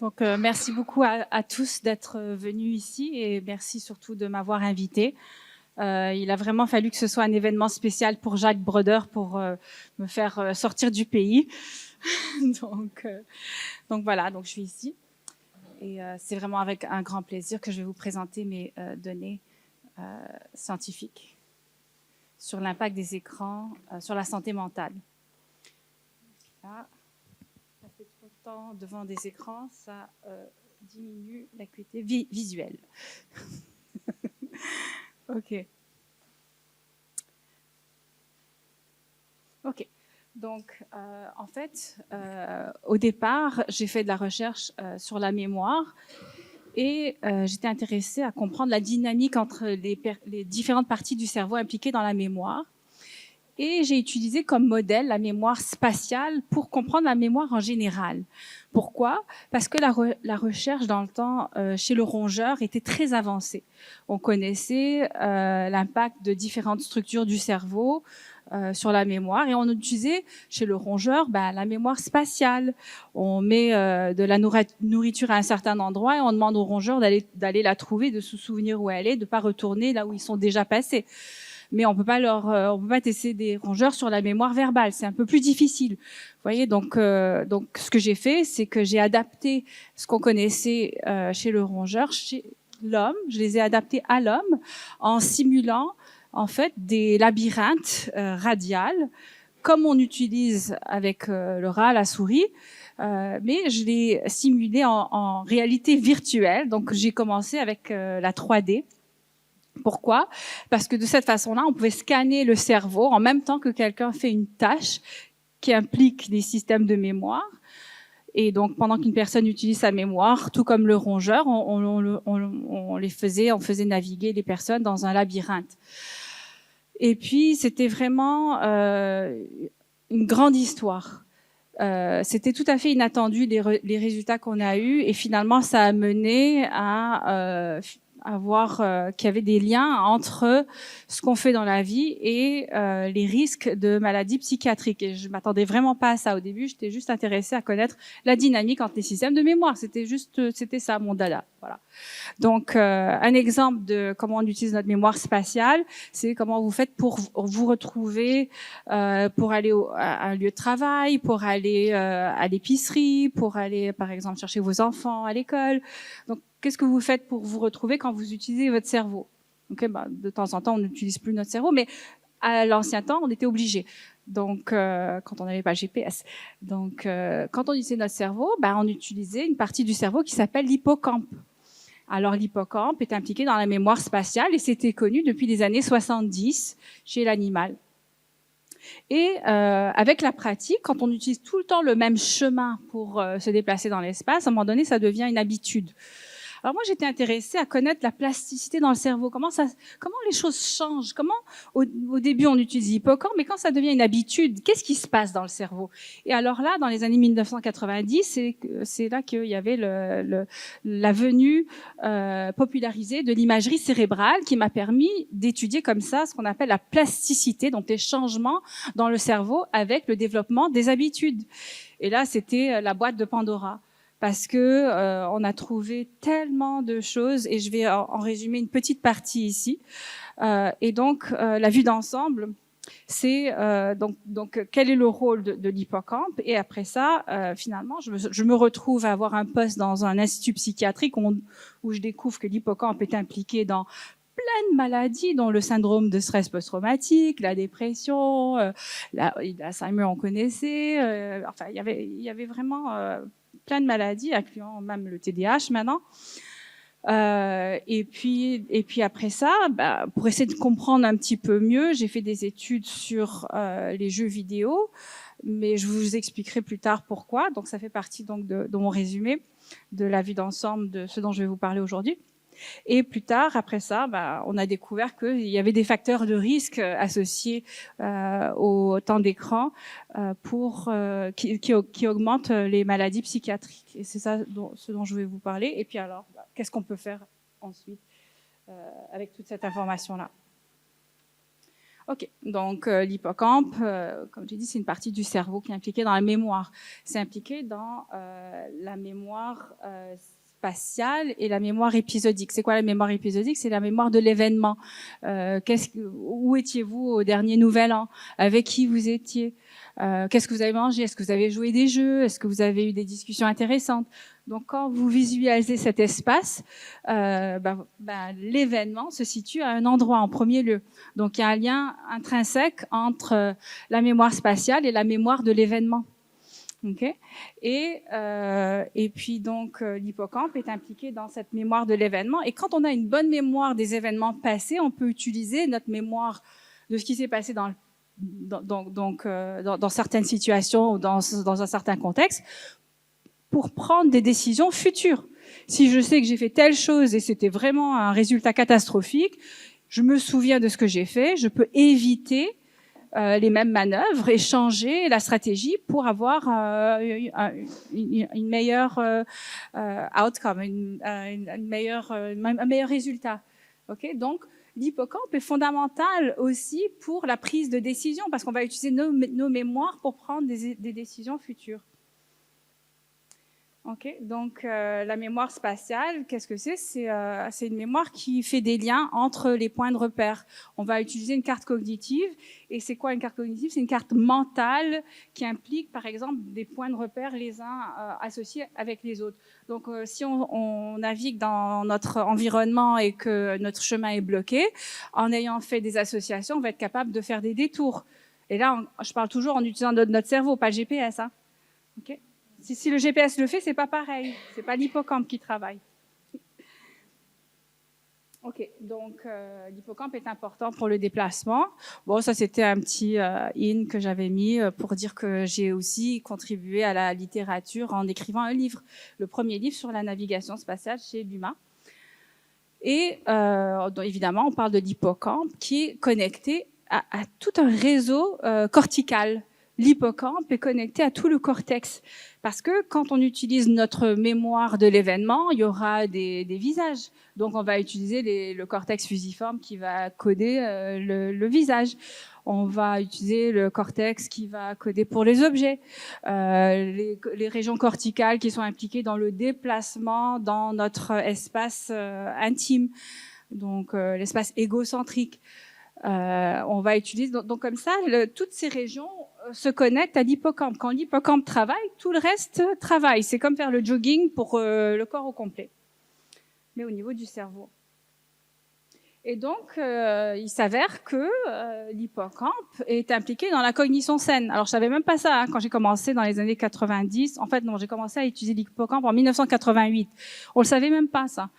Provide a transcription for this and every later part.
Donc, merci beaucoup à tous d'être venus ici et merci surtout de m'avoir invité. Il a vraiment fallu que ce soit un événement spécial pour Jacques Brodeur pour me faire sortir du pays. donc, donc voilà, donc je suis ici. Et c'est vraiment avec un grand plaisir que je vais vous présenter mes données scientifiques sur l'impact des écrans sur la santé mentale. Là, ça fait trop de temps devant des écrans, ça diminue l'acuité visuelle. Ok. Ok. Donc, en fait, au départ, j'ai fait de la recherche sur la mémoire et j'étais intéressée à comprendre la dynamique entre les différentes parties du cerveau impliquées dans la mémoire. Et j'ai utilisé comme modèle la mémoire spatiale pour comprendre la mémoire en général. Pourquoi? Parce que la recherche dans le temps chez le rongeur était très avancée. On connaissait l'impact de différentes structures du cerveau sur la mémoire et on utilisait chez le rongeur la mémoire spatiale. On met de la nourriture à un certain endroit et on demande au rongeur d'aller la trouver, de se souvenir où elle est, de pas retourner là où ils sont déjà passés. Mais on peut pas tester des rongeurs sur la mémoire verbale, c'est un peu plus difficile. Vous voyez, donc ce que j'ai fait, c'est que j'ai adapté ce qu'on connaissait chez le rongeur, chez l'homme, je les ai adaptés à l'homme en simulant en fait des labyrinthes radiales, comme on utilise avec le rat, la souris. Mais je l'ai simulé en réalité virtuelle. Donc j'ai commencé avec la 3D. Pourquoi? Parce que de cette façon-là, on pouvait scanner le cerveau en même temps que quelqu'un fait une tâche qui implique des systèmes de mémoire. Et donc, pendant qu'une personne utilise sa mémoire, tout comme le rongeur, on faisait naviguer les personnes dans un labyrinthe. Et puis, c'était vraiment une grande histoire. C'était tout à fait inattendu les résultats qu'on a eus, et finalement, ça a mené à voir qu'il y avait des liens entre ce qu'on fait dans la vie et les risques de maladies psychiatriques. Et je m'attendais vraiment pas à ça au début. J'étais juste intéressée à connaître la dynamique entre les systèmes de mémoire. C'était ça mon dada. Voilà. Donc, un exemple de comment on utilise notre mémoire spatiale, c'est comment vous faites pour vous retrouver, pour aller à un lieu de travail, pour aller à l'épicerie, pour aller, par exemple, chercher vos enfants à l'école. Donc, qu'est-ce que vous faites pour vous retrouver quand vous utilisez votre cerveau? Okay, de temps en temps, on n'utilise plus notre cerveau, mais à l'ancien temps, on était obligé. Donc, quand on n'avait pas GPS. Donc, quand on utilisait notre cerveau, on utilisait une partie du cerveau qui s'appelle l'hippocampe. Alors, l'hippocampe est impliqué dans la mémoire spatiale et c'était connu depuis les années 70 chez l'animal. Et avec la pratique, quand on utilise tout le temps le même chemin pour se déplacer dans l'espace, à un moment donné, ça devient une habitude. Alors moi, j'étais intéressée à connaître la plasticité dans le cerveau. Comment les choses changent? Comment, au début, on utilise l'hippocampe, mais quand ça devient une habitude, qu'est-ce qui se passe dans le cerveau? Et alors là, dans les années 1990, c'est là qu'il y avait la venue popularisée de l'imagerie cérébrale qui m'a permis d'étudier comme ça ce qu'on appelle la plasticité, donc les changements dans le cerveau avec le développement des habitudes. Et là, c'était la boîte de Pandora. Parce que on a trouvé tellement de choses, et je vais en résumer une petite partie ici. Et donc, la vue d'ensemble, c'est donc quel est le rôle de l'hippocampe. Et après ça, finalement, je me retrouve à avoir un poste dans un institut psychiatrique où je découvre que l'hippocampe est impliqué dans plein de maladies, dont le syndrome de stress post-traumatique, la dépression, l'Alzheimer, on connaissait. Enfin, il y avait vraiment plein de maladies, incluant même le TDAH maintenant. Et puis après ça, pour essayer de comprendre un petit peu mieux, j'ai fait des études sur les jeux vidéo, mais je vous expliquerai plus tard pourquoi. Donc ça fait partie donc de mon résumé de la vue d'ensemble de ce dont je vais vous parler aujourd'hui. Et plus tard, après ça, on a découvert qu'il y avait des facteurs de risque associés au temps d'écran qui augmentent les maladies psychiatriques. Et c'est ça ce dont je vais vous parler. Et puis alors, qu'est-ce qu'on peut faire ensuite avec toute cette information-là? Ok, donc l'hippocampe, comme j'ai dit, c'est une partie du cerveau qui est impliquée dans la mémoire. C'est impliqué dans la mémoire spatiale et la mémoire épisodique. C'est quoi la mémoire épisodique? C'est la mémoire de l'événement. Où étiez-vous au dernier Nouvel An? Avec qui vous étiez? Qu'est-ce que vous avez mangé? Est-ce que vous avez joué des jeux? Est-ce que vous avez eu des discussions intéressantes? Donc, quand vous visualisez cet espace, l'événement se situe à un endroit en premier lieu. Donc, il y a un lien intrinsèque entre la mémoire spatiale et la mémoire de l'événement. Okay. Et puis donc l'hippocampe est impliqué dans cette mémoire de l'événement. Et quand on a une bonne mémoire des événements passés, on peut utiliser notre mémoire de ce qui s'est passé dans certaines situations ou dans un certain contexte pour prendre des décisions futures. Si je sais que j'ai fait telle chose et c'était vraiment un résultat catastrophique, je me souviens de ce que j'ai fait, je peux éviter les mêmes manœuvres et changer la stratégie pour avoir une meilleure outcome, un meilleur résultat. Okay? Donc, l'hippocampe est fondamental aussi pour la prise de décision parce qu'on va utiliser nos mémoires pour prendre des décisions futures. Okay, donc la mémoire spatiale, qu'est-ce que c'est? C'est une mémoire qui fait des liens entre les points de repère. On va utiliser une carte cognitive. Et c'est quoi une carte cognitive? C'est une carte mentale qui implique, par exemple, des points de repère les uns associés avec les autres. Donc, si on navigue dans notre environnement et que notre chemin est bloqué, en ayant fait des associations, on va être capable de faire des détours. Et là, je parle toujours en utilisant notre cerveau, pas le GPS. Hein. Okay. Si le GPS le fait, c'est pas pareil. C'est pas l'hippocampe qui travaille. Ok, donc l'hippocampe est important pour le déplacement. Bon, ça c'était un petit in que j'avais mis pour dire que j'ai aussi contribué à la littérature en écrivant un livre, le premier livre sur la navigation spatiale chez Luma. Et donc, évidemment, on parle de l'hippocampe qui est connecté à tout un réseau cortical. L'hippocampe est connecté à tout le cortex. Parce que quand on utilise notre mémoire de l'événement, il y aura des visages. Donc, on va utiliser le cortex fusiforme qui va coder le visage. On va utiliser le cortex qui va coder pour les objets. Les régions corticales qui sont impliquées dans le déplacement dans notre espace intime. Donc, l'espace égocentrique. On va utiliser donc comme ça toutes ces régions se connectent à l'hippocampe. Quand l'hippocampe travaille, tout le reste travaille. C'est comme faire le jogging pour le corps au complet, mais au niveau du cerveau. Et donc, il s'avère que l'hippocampe est impliqué dans la cognition saine. Alors, je savais même pas ça quand j'ai commencé dans les années 90. En fait, non, j'ai commencé à utiliser l'hippocampe en 1988. On le savait même pas ça.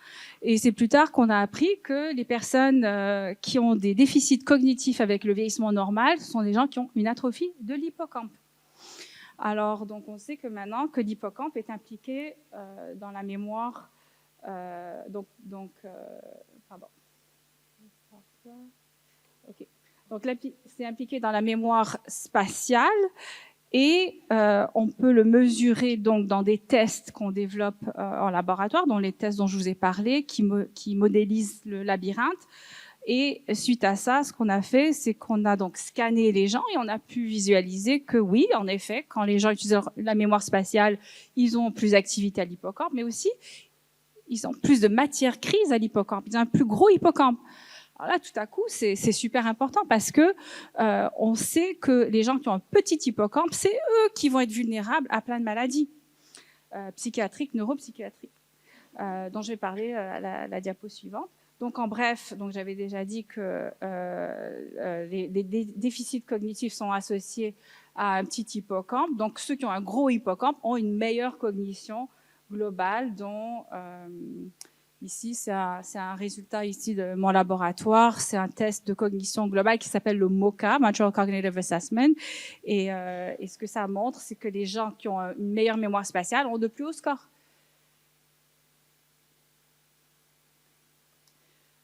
Et c'est plus tard qu'on a appris que les personnes qui ont des déficits cognitifs avec le vieillissement normal, ce sont des gens qui ont une atrophie de l'hippocampe. Alors, donc, on sait que maintenant que l'hippocampe est impliqué dans la mémoire. Pardon. Okay. Donc, c'est impliqué dans la mémoire spatiale et on peut le mesurer donc dans des tests qu'on développe en laboratoire, dont les tests dont je vous ai parlé, qui modélisent le labyrinthe. Et suite à ça, ce qu'on a fait, c'est qu'on a donc scanné les gens et on a pu visualiser que oui, en effet, quand les gens utilisent la mémoire spatiale, ils ont plus d'activité à l'hippocampe, mais aussi, ils ont plus de matière grise à l'hippocampe. Ils ont un plus gros hippocampe. Alors là, tout à coup, c'est super important parce que on sait que les gens qui ont un petit hippocampe, c'est eux qui vont être vulnérables à plein de maladies psychiatriques, neuropsychiatriques, dont je vais parler à la diapo suivante. Donc, en bref, donc j'avais déjà dit que les déficits cognitifs sont associés à un petit hippocampe. Donc, ceux qui ont un gros hippocampe ont une meilleure cognition globale, dont ici, c'est un résultat ici de mon laboratoire. C'est un test de cognition globale qui s'appelle le MoCA, Mature Cognitive Assessment. Et ce que ça montre, c'est que les gens qui ont une meilleure mémoire spatiale ont de plus hauts scores.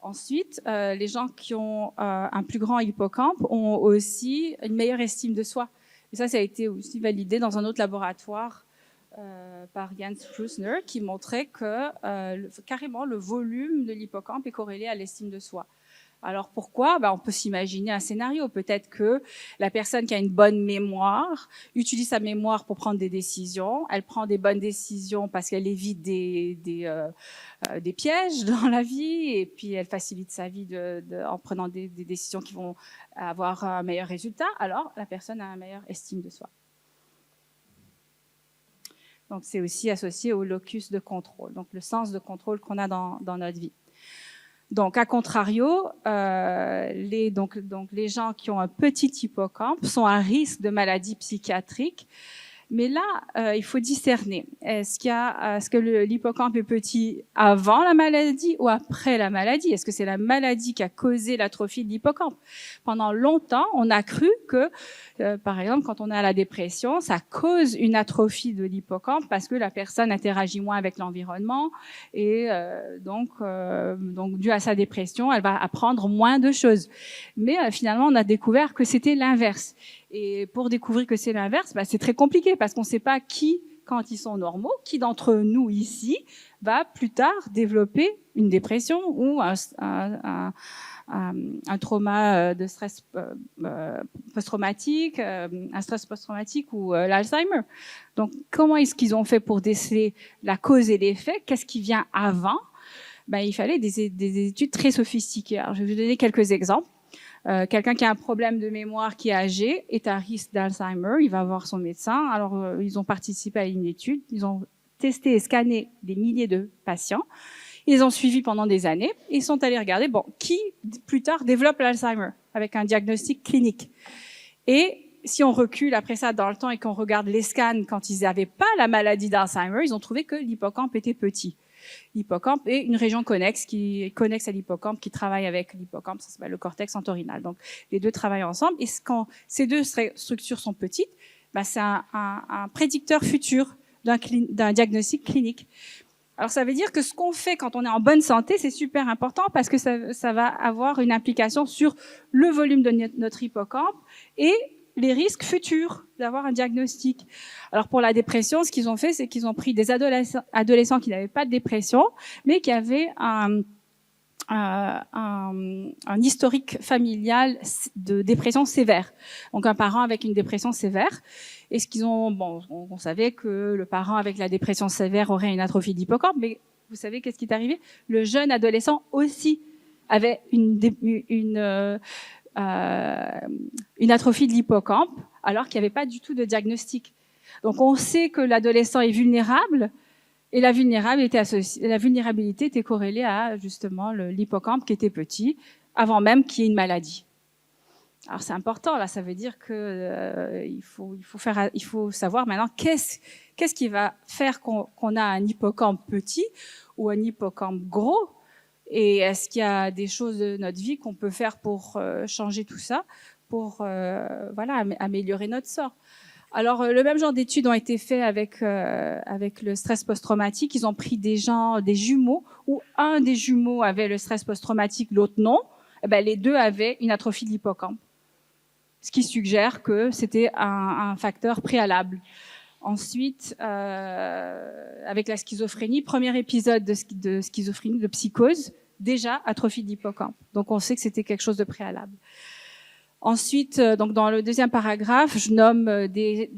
Ensuite, les gens qui ont un plus grand hippocampe ont aussi une meilleure estime de soi. Et ça a été aussi validé dans un autre laboratoire par Jens Prusner, qui montrait que carrément le volume de l'hippocampe est corrélé à l'estime de soi. Alors pourquoi? On peut s'imaginer un scénario. Peut-être que la personne qui a une bonne mémoire utilise sa mémoire pour prendre des décisions. Elle prend des bonnes décisions parce qu'elle évite des pièges dans la vie, et puis elle facilite sa vie en prenant des décisions qui vont avoir un meilleur résultat. Alors la personne a une meilleure estime de soi. Donc c'est aussi associé au locus de contrôle, donc le sens de contrôle qu'on a dans notre vie. Donc, à contrario, les gens qui ont un petit hippocampe sont à risque de maladies psychiatriques. Mais là, il faut discerner. Est-ce que l'hippocampe est petit avant la maladie ou après la maladie? Est-ce que c'est la maladie qui a causé l'atrophie de l'hippocampe? Pendant longtemps, on a cru que, par exemple, quand on a la dépression, ça cause une atrophie de l'hippocampe parce que la personne interagit moins avec l'environnement et donc dû à sa dépression, elle va apprendre moins de choses. Mais finalement, on a découvert que c'était l'inverse. Et pour découvrir que c'est l'inverse, c'est très compliqué parce qu'on ne sait pas qui, quand ils sont normaux, qui d'entre nous ici va plus tard développer une dépression ou un trauma de stress post-traumatique, un stress post-traumatique ou l'Alzheimer. Donc, comment est-ce qu'ils ont fait pour déceler la cause et l'effet? Qu'est-ce qui vient avant? Il fallait des études très sophistiquées. Alors, je vais vous donner quelques exemples. Quelqu'un qui a un problème de mémoire, qui est âgé, est à risque d'Alzheimer, il va voir son médecin. Alors, ils ont participé à une étude, ils ont testé et scanné des milliers de patients, ils ont suivi pendant des années, et ils sont allés regarder, qui plus tard développe l'Alzheimer, avec un diagnostic clinique. Et si on recule après ça dans le temps et qu'on regarde les scans quand ils n'avaient pas la maladie d'Alzheimer, ils ont trouvé que l'hippocampe était petit. L'hippocampe est une région connexe à l'hippocampe, qui travaille avec l'hippocampe, ça s'appelle le cortex entorhinal. Donc, les deux travaillent ensemble. Et quand ces deux structures sont petites, c'est un prédicteur futur d'un diagnostic clinique. Alors, ça veut dire que ce qu'on fait quand on est en bonne santé, c'est super important parce que ça va avoir une implication sur le volume de notre hippocampe et les risques futurs d'avoir un diagnostic. Alors pour la dépression, ce qu'ils ont fait, c'est qu'ils ont pris des adolescents qui n'avaient pas de dépression, mais qui avaient un historique familial de dépression sévère. Donc un parent avec une dépression sévère. Et ce qu'ils ont, on savait que le parent avec la dépression sévère aurait une atrophie de l'hippocampe, mais vous savez qu'est-ce qui est arrivé? Le jeune adolescent aussi avait une atrophie de l'hippocampe, alors qu'il n'y avait pas du tout de diagnostic. Donc on sait que l'adolescent est vulnérable, et la vulnérabilité était corrélée à justement l'hippocampe qui était petit, avant même qu'il y ait une maladie. Alors c'est important, là, ça veut dire que il faut savoir maintenant qu'est-ce qui va faire qu'on a un hippocampe petit ou un hippocampe gros. Et est-ce qu'il y a des choses de notre vie qu'on peut faire pour changer tout ça, pour améliorer notre sort? Alors, le même genre d'études ont été faites avec le stress post-traumatique. Ils ont pris des jumeaux, où un des jumeaux avait le stress post-traumatique, l'autre non. Les deux avaient une atrophie de l'hippocampe, ce qui suggère que c'était un facteur préalable. Ensuite, avec la schizophrénie, premier épisode de schizophrénie, de psychose, déjà atrophie de l'hippocampe. Donc on sait que c'était quelque chose de préalable. Ensuite, donc dans le deuxième paragraphe, je nomme des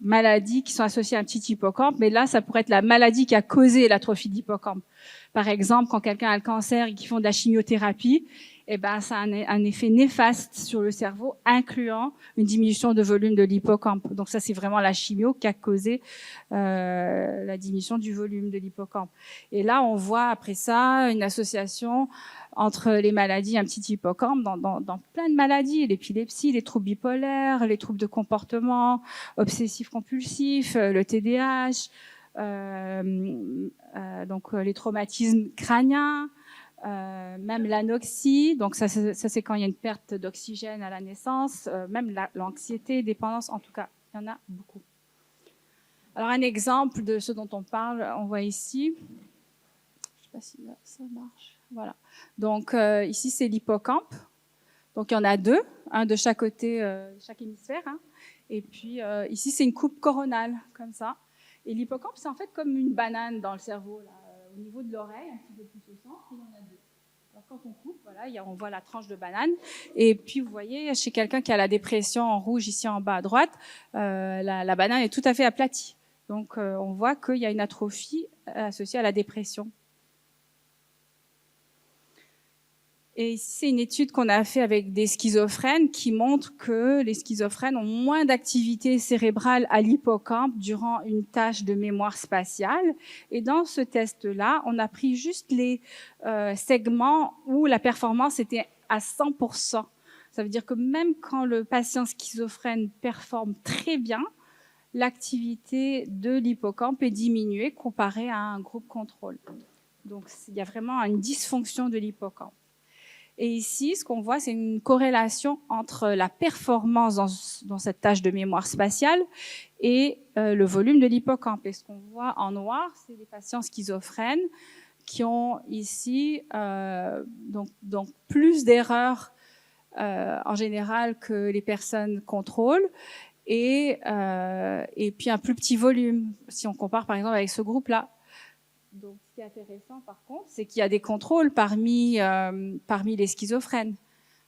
maladies qui sont associées à un petit hippocampe, mais là, ça pourrait être la maladie qui a causé l'atrophie de l'hippocampe. Par exemple, quand quelqu'un a le cancer et qu'ils font de la chimiothérapie, ça a un effet néfaste sur le cerveau, incluant une diminution de volume de l'hippocampe. Donc ça, c'est vraiment la chimio qui a causé la diminution du volume de l'hippocampe. Et là, on voit après ça une association entre les maladies, un petit hippocampe, dans plein de maladies, l'épilepsie, les troubles bipolaires, les troubles de comportement, obsessif-compulsif, le TDAH, donc les traumatismes crâniens, même l'anoxie, donc ça c'est quand il y a une perte d'oxygène à la naissance, même l'anxiété, dépendance, en tout cas, il y en a beaucoup. Alors un exemple de ce dont on parle, on voit ici, je sais pas si ça marche, voilà. Donc ici c'est l'hippocampe, donc il y en a deux, un de chaque côté, chaque hémisphère, hein. Et puis ici c'est une coupe coronale, comme ça. Et l'hippocampe c'est en fait comme une banane dans le cerveau, là, au niveau de l'oreille, un petit peu plus au centre, il y en a deux. Quand on coupe, voilà, on voit la tranche de banane. Et puis, vous voyez, chez quelqu'un qui a la dépression en rouge, ici en bas à droite, la banane est tout à fait aplatie. Donc, on voit qu'il y a une atrophie associée à la dépression. Et ici, c'est une étude qu'on a fait avec des schizophrènes qui montre que les schizophrènes ont moins d'activité cérébrale à l'hippocampe durant une tâche de mémoire spatiale. Et dans ce test-là, on a pris juste les segments où la performance était à 100%. Ça veut dire que même quand le patient schizophrène performe très bien, l'activité de l'hippocampe est diminuée comparée à un groupe contrôle. Donc, il y a vraiment une dysfonction de l'hippocampe. Et ici, ce qu'on voit, c'est une corrélation entre la performance dans cette tâche de mémoire spatiale et le volume de l'hippocampe. Et ce qu'on voit en noir, c'est des patients schizophrènes qui ont ici donc plus d'erreurs en général que les personnes contrôle et puis un plus petit volume, si on compare par exemple avec ce groupe-là. Donc, ce qui est intéressant, par contre, c'est qu'il y a des contrôles parmi les schizophrènes.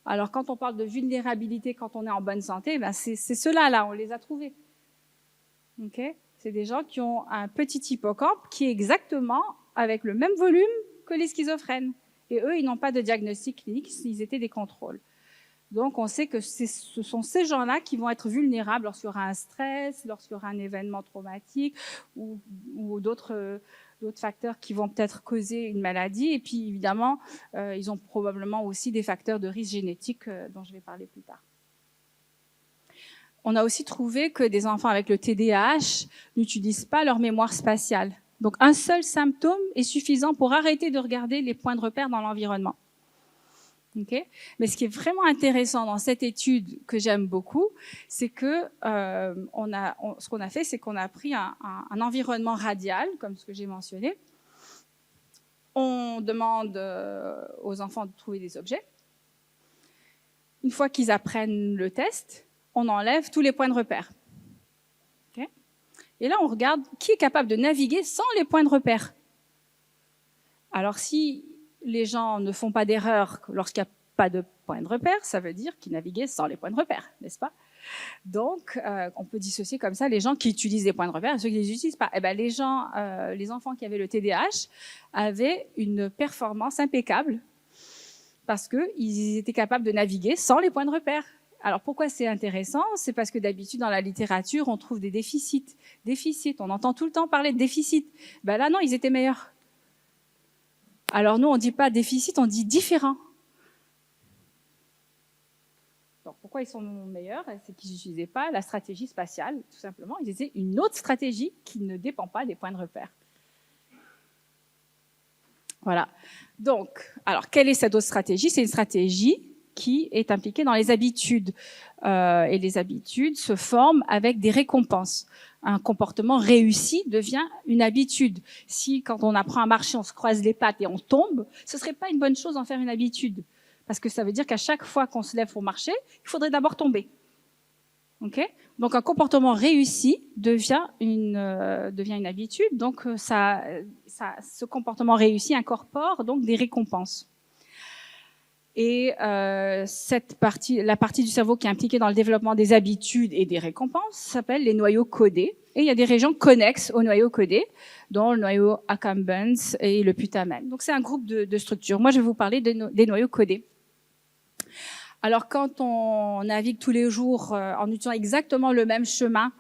Alors, quand on parle de vulnérabilité, quand on est en bonne santé, ben c'est ceux-là, on les a trouvés. Okay, c'est des gens qui ont un petit hippocampe qui est exactement avec le même volume que les schizophrènes. Et eux, ils n'ont pas de diagnostic clinique, ils étaient des contrôles. Donc, on sait que ce sont ces gens-là qui vont être vulnérables lorsqu'il y aura un stress, lorsqu'il y aura un événement traumatique ou d'autres facteurs qui vont peut-être causer une maladie. Et puis, évidemment, ils ont probablement aussi des facteurs de risque génétique dont je vais parler plus tard. On a aussi trouvé que des enfants avec le TDAH n'utilisent pas leur mémoire spatiale. Donc, un seul symptôme est suffisant pour arrêter de regarder les points de repère dans l'environnement. Okay. Mais ce qui est vraiment intéressant dans cette étude que j'aime beaucoup, c'est que ce qu'on a fait, c'est qu'on a pris un environnement radial, comme ce que j'ai mentionné. On demande aux enfants de trouver des objets. Une fois qu'ils apprennent le test, on enlève tous les points de repère. Okay. Et là, on regarde qui est capable de naviguer sans les points de repère. Alors, si les gens ne font pas d'erreur lorsqu'il n'y a pas de point de repère, ça veut dire qu'ils naviguaient sans les points de repère, n'est-ce pas? Donc, on peut dissocier comme ça les gens qui utilisent les points de repère et ceux qui ne les utilisent pas. Eh ben, les enfants qui avaient le TDAH avaient une performance impeccable parce qu'ils étaient capables de naviguer sans les points de repère. Alors, pourquoi c'est intéressant? C'est parce que d'habitude, dans la littérature, on trouve des déficits. On entend tout le temps parler de déficits. Ben là, non, ils étaient meilleurs. Alors nous, on ne dit pas déficit, on dit différent. Donc pourquoi ils sont meilleurs? C'est qu'ils n'utilisaient pas la stratégie spatiale, tout simplement. Ils utilisaient une autre stratégie qui ne dépend pas des points de repère. Voilà. Donc, alors quelle est cette autre stratégie? C'est une stratégie qui est impliquée dans les habitudes. Et les habitudes se forment avec des récompenses. Un comportement réussi devient une habitude. Si, quand on apprend à marcher, on se croise les pattes et on tombe, ce serait pas une bonne chose d'en faire une habitude. Parce que ça veut dire qu'à chaque fois qu'on se lève pour marcher, il faudrait d'abord tomber. Okay? Donc, un comportement réussi devient une habitude. Donc, ce comportement réussi incorpore donc des récompenses. Et la partie du cerveau qui est impliquée dans le développement des habitudes et des récompenses s'appelle les noyaux codés. Et il y a des régions connexes aux noyaux codés, dont le noyau accumbens et le putamen. Donc c'est un groupe de structures. Moi, je vais vous parler des noyaux codés. Alors quand on navigue tous les jours en utilisant exactement le même chemin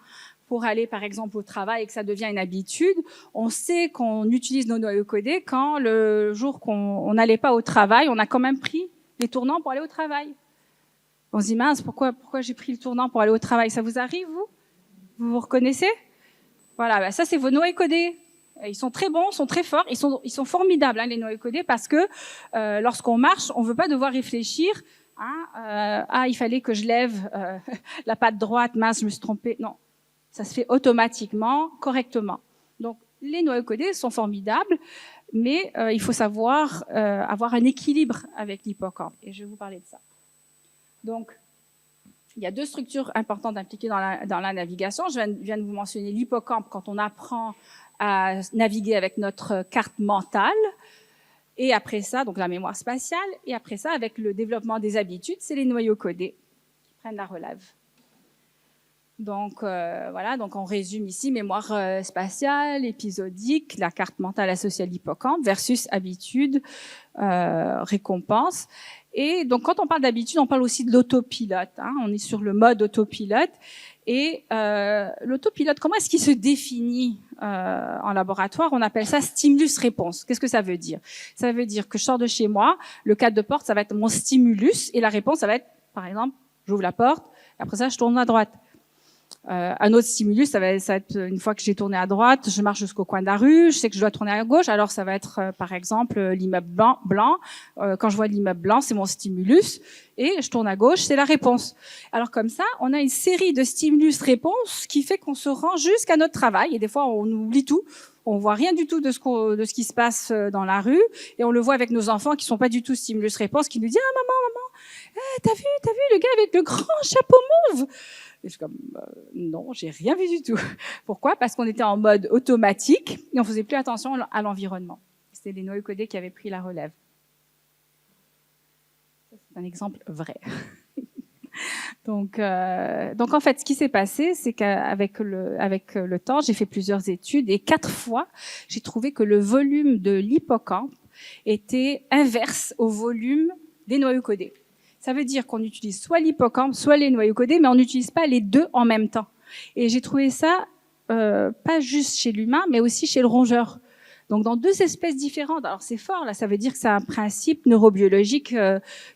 pour aller par exemple au travail et que ça devient une habitude, on sait qu'on utilise nos noyaux codés quand le jour qu'on n'allait pas au travail, on a quand même pris les tournants pour aller au travail. On se dit, mince, pourquoi j'ai pris le tournant pour aller au travail? Ça vous arrive, vous? Vous vous reconnaissez? Voilà, bah ça, c'est vos noyaux codés. Ils sont très bons, sont très forts, ils sont formidables, hein, les noyaux codés, parce que lorsqu'on marche, on veut pas devoir réfléchir, il fallait que je lève la patte droite, mince, je me suis trompée. Non, ça se fait automatiquement, correctement. Donc, les noyaux codés sont formidables, mais il faut savoir avoir un équilibre avec l'hippocampe. Et je vais vous parler de ça. Donc, il y a deux structures importantes impliquées dans la navigation. Je viens de vous mentionner l'hippocampe quand on apprend à naviguer avec notre carte mentale. Et après ça, donc la mémoire spatiale, et après ça, avec le développement des habitudes, c'est les noyaux codés qui prennent la relève. Donc voilà, donc on résume ici mémoire spatiale, épisodique, la carte mentale associée à l'hippocampe versus habitude, récompense. Et donc quand on parle d'habitude, on parle aussi de l'autopilote. Hein, on est sur le mode autopilote. Et l'autopilote, comment est-ce qu'il se définit en laboratoire? On appelle ça stimulus-réponse. Qu'est-ce que ça veut dire? Ça veut dire que je sors de chez moi, le cadre de porte, ça va être mon stimulus, et la réponse, ça va être, par exemple, j'ouvre la porte, et après ça, je tourne à droite. Un autre stimulus, ça va être une fois que j'ai tourné à droite, je marche jusqu'au coin de la rue, je sais que je dois tourner à gauche, alors ça va être par exemple l'immeuble blanc. Quand je vois l'immeuble blanc, c'est mon stimulus, et je tourne à gauche, c'est la réponse. Alors comme ça, on a une série de stimulus-réponses qui fait qu'on se rend jusqu'à notre travail, et des fois on oublie tout, on voit rien du tout de ce qui se passe dans la rue, et on le voit avec nos enfants qui sont pas du tout stimulus-réponse, qui nous disent « Ah maman, t'as vu le gars avec le grand chapeau mauve ?» Et je suis comme, non, j'ai rien vu du tout. Pourquoi? Parce qu'on était en mode automatique et on faisait plus attention à l'environnement. C'était les noyaux codés qui avaient pris la relève. C'est un exemple vrai. Donc en fait, ce qui s'est passé, c'est qu'avec le temps, j'ai fait plusieurs études et 4 fois, j'ai trouvé que le volume de l'hippocampe était inverse au volume des noyaux codés. Ça veut dire qu'on utilise soit l'hippocampe, soit les noyaux codés, mais on n'utilise pas les deux en même temps. Et j'ai trouvé ça pas juste chez l'humain, mais aussi chez le rongeur. Donc dans 2 espèces différentes. Alors c'est fort, là, ça veut dire que c'est un principe neurobiologique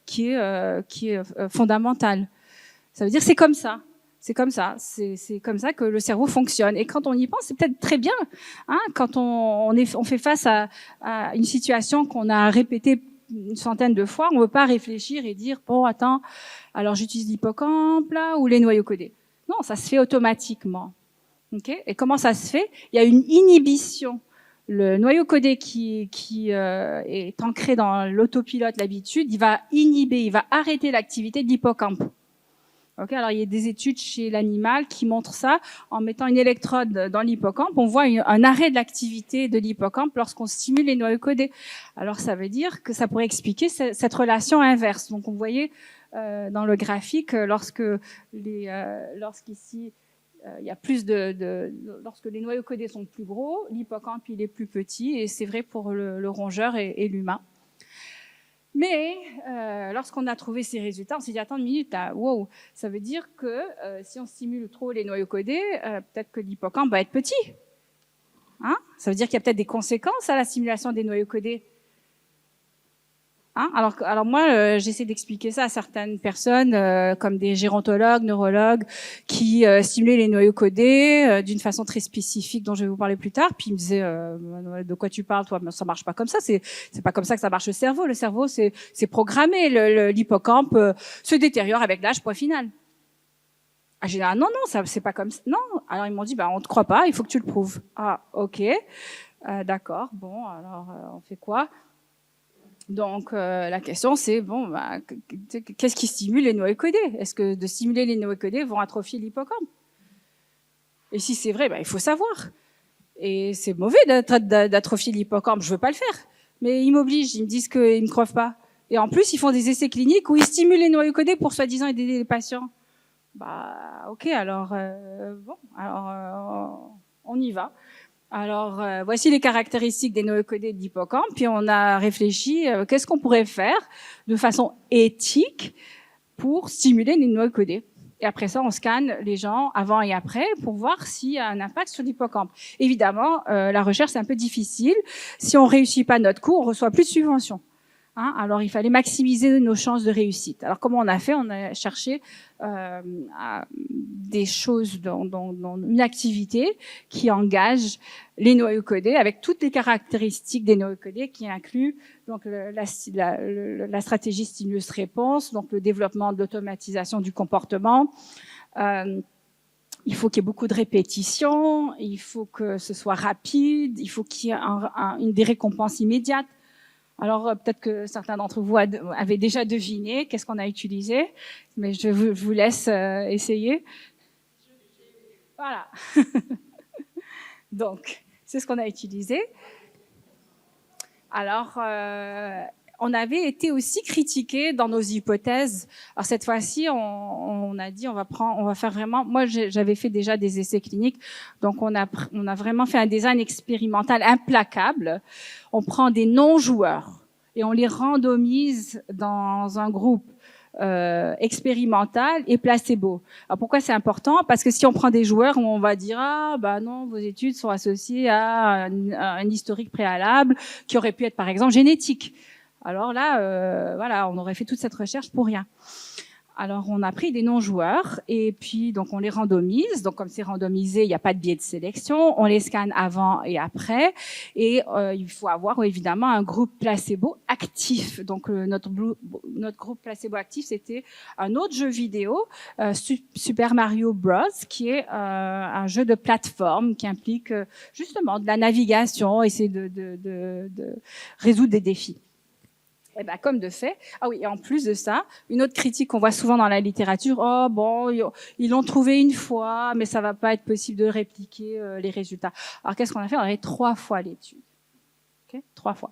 qui est fondamental. Ça veut dire que c'est comme ça. C'est comme ça. C'est comme ça que le cerveau fonctionne. Et quand on y pense, c'est peut-être très bien. Hein, quand on fait face à une situation qu'on a répétée une centaine de fois, on ne veut pas réfléchir et dire « Bon, attends, alors j'utilise l'hippocampe là ou les noyaux codés ?» Non, ça se fait automatiquement. Okay, et comment ça se fait? Il y a une inhibition. Le noyau codé qui est ancré dans l'autopilote, l'habitude, il va inhiber, il va arrêter l'activité de l'hippocampe. Okay, alors il y a des études chez l'animal qui montrent ça en mettant une électrode dans l'hippocampe. On voit un arrêt de l'activité de l'hippocampe lorsqu'on stimule les noyaux codés. Alors ça veut dire que ça pourrait expliquer cette relation inverse. Donc on voyait dans le graphique lorsqu'ici il y a plus lorsque les noyaux codés sont plus gros, l'hippocampe il est plus petit et c'est vrai pour le rongeur et l'humain. Mais lorsqu'on a trouvé ces résultats, on s'est dit attends une minute, wow, ça veut dire que si on stimule trop les noyaux codés, peut-être que l'hippocampe va être petit. Hein? Ça veut dire qu'il y a peut-être des conséquences à la stimulation des noyaux codés. Hein? Alors moi, j'essaie d'expliquer ça à certaines personnes, comme des gérontologues, neurologues, qui stimulaient les noyaux codés d'une façon très spécifique, dont je vais vous parler plus tard. Puis ils me disaient, de quoi tu parles, toi? Ça marche pas comme ça. C'est pas comme ça que ça marche le cerveau. Le cerveau, c'est programmé. L'hippocampe se détériore avec l'âge, point final. Ah, j'ai dit, ah, non, ça c'est pas comme ça. Non. Alors ils m'ont dit, on te croit pas, il faut que tu le prouves. Ah, ok, d'accord. Bon, alors on fait quoi? Donc la question c'est qu'est-ce qui stimule les noyaux codés? Est-ce que de stimuler les noyaux codés vont atrophier l'hippocampe? Et si c'est vrai, il faut savoir. Et c'est mauvais d'atrophier l'hippocampe, je veux pas le faire. Mais ils m'obligent, ils me disent qu'ils me croient pas. Et en plus, ils font des essais cliniques où ils stimulent les noyaux codés pour soi-disant aider les patients. Ok, alors on y va. Alors, voici les caractéristiques des noyaux codés de l'hippocampe. Puis on a réfléchi, qu'est-ce qu'on pourrait faire de façon éthique pour stimuler les noyaux codés. Et après ça, on scanne les gens avant et après pour voir s'il y a un impact sur l'hippocampe. Évidemment, la recherche, c'est un peu difficile. Si on réussit pas notre coup, on reçoit plus de subventions. Hein, alors, il fallait maximiser nos chances de réussite. Alors, comment on a fait? On a cherché des choses dans une activité qui engage les noyaux codés avec toutes les caractéristiques des noyaux codés qui incluent donc la stratégie stimulus-réponse, donc le développement de l'automatisation du comportement. Il faut qu'il y ait beaucoup de répétitions, il faut que ce soit rapide, il faut qu'il y ait des récompenses immédiates. Alors, peut-être que certains d'entre vous avaient déjà deviné qu'est-ce qu'on a utilisé, mais je vous laisse essayer. Voilà. Donc, c'est ce qu'on a utilisé. Alors, on avait été aussi critiqué dans nos hypothèses. Alors cette fois-ci, on a dit on va faire vraiment. Moi, j'avais fait déjà des essais cliniques, donc on a vraiment fait un design expérimental implacable. On prend des non-joueurs et on les randomise dans un groupe expérimental et placebo. Alors pourquoi c'est important? Parce que si on prend des joueurs, on va dire ah bah non, vos études sont associées à un historique préalable qui aurait pu être par exemple génétique. Alors là, voilà, on aurait fait toute cette recherche pour rien. Alors, on a pris des non-joueurs et puis donc on les randomise. Donc, comme c'est randomisé, il n'y a pas de biais de sélection. On les scanne avant et après. Et il faut avoir évidemment un groupe placebo actif. Donc, notre groupe placebo actif, c'était un autre jeu vidéo, Super Mario Bros, qui est un jeu de plateforme qui implique justement de la navigation, essayer de résoudre des défis. Eh ben, comme de fait. Ah oui, et en plus de ça, une autre critique qu'on voit souvent dans la littérature, oh bon, ils l'ont trouvé une fois, mais ça va pas être possible de répliquer les résultats. Alors qu'est-ce qu'on a fait? On a fait 3 fois l'étude. Okay, 3 fois.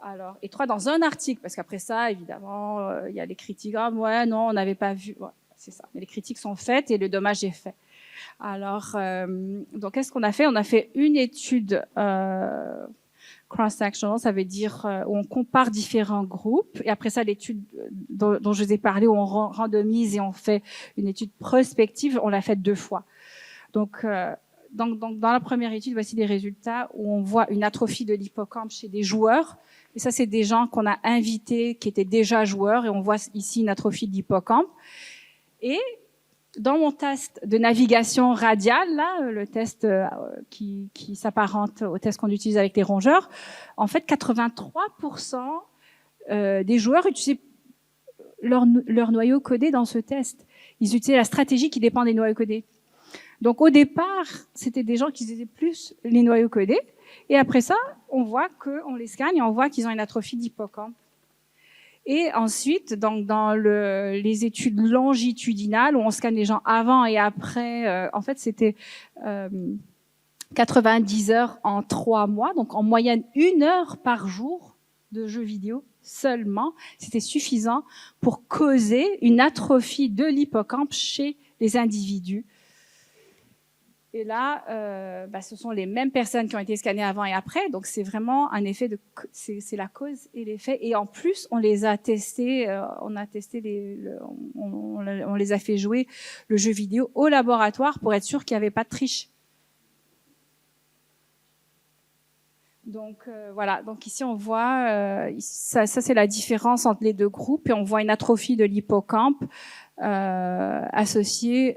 Alors, et 3 dans un article, parce qu'après ça, évidemment, il y a les critiques. Ah ouais, non, on n'avait pas vu. Ouais, c'est ça. Mais les critiques sont faites et le dommage est fait. Alors, donc qu'est-ce qu'on a fait? On a fait une étude. Cross-sectional, ça veut dire où on compare différents groupes. Et après ça, l'étude dont je vous ai parlé, où on randomise et on fait une étude prospective, on l'a faite 2 fois. Donc, dans la première étude, voici les résultats où on voit une atrophie de l'hippocampe chez des joueurs. Et ça, c'est des gens qu'on a invités qui étaient déjà joueurs. Et on voit ici une atrophie de l'hippocampe. Et dans mon test de navigation radiale, là, le test qui s'apparente au test qu'on utilise avec les rongeurs, en fait, 83% des joueurs utilisaient leur noyau codé dans ce test. Ils utilisaient la stratégie qui dépend des noyaux codés. Donc, au départ, c'était des gens qui utilisaient plus les noyaux codés. Et après ça, on voit qu'on les scanne et on voit qu'ils ont une atrophie d'hippocampe. Et ensuite, donc dans les études longitudinales où on scanne les gens avant et après, en fait, c'était 90 heures en 3 mois, donc en moyenne 1 heure par jour de jeux vidéo seulement. C'était suffisant pour causer une atrophie de l'hippocampe chez les individus. Et là, ce sont les mêmes personnes qui ont été scannées avant et après, donc c'est vraiment un effet c'est la cause et l'effet. Et en plus, on les a testés, on les a fait jouer le jeu vidéo au laboratoire pour être sûr qu'il n'y avait pas de triche. Donc voilà, donc ici on voit, ça c'est la différence entre les 2 groupes et on voit une atrophie de l'hippocampe associée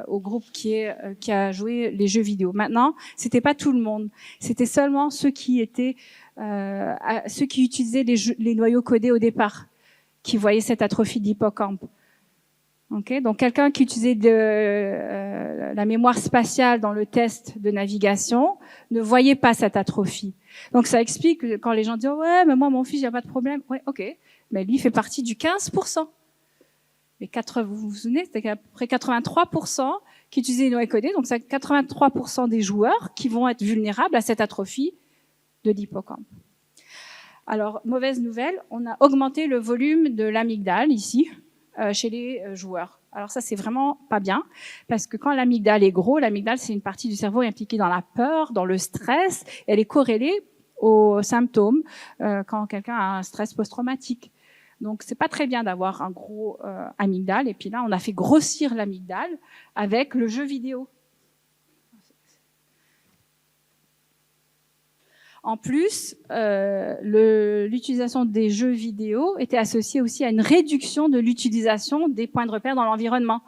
au groupe qui a joué les jeux vidéo. Maintenant, c'était pas tout le monde, c'était seulement ceux qui utilisaient les noyaux codés au départ, qui voyaient cette atrophie d'hippocampe. Okay, donc quelqu'un qui utilisait la mémoire spatiale dans le test de navigation ne voyait pas cette atrophie. Donc ça explique que quand les gens disent ouais, mais moi mon fils il n'y a pas de problème. Ouais, ok, mais lui il fait partie du 15%. Mais vous vous souvenez, c'était à peu près 83% qui utilisaient les noyaux codés, donc c'est 83% des joueurs qui vont être vulnérables à cette atrophie de l'hippocampe. Alors, mauvaise nouvelle, on a augmenté le volume de l'amygdale ici, chez les joueurs. Alors ça, c'est vraiment pas bien, parce que quand l'amygdale est gros, l'amygdale, c'est une partie du cerveau impliquée dans la peur, dans le stress, elle est corrélée aux symptômes quand quelqu'un a un stress post-traumatique. Donc, c'est pas très bien d'avoir un gros amygdale. Et puis là, on a fait grossir l'amygdale avec le jeu vidéo. En plus, l'utilisation des jeux vidéo était associée aussi à une réduction de l'utilisation des points de repère dans l'environnement.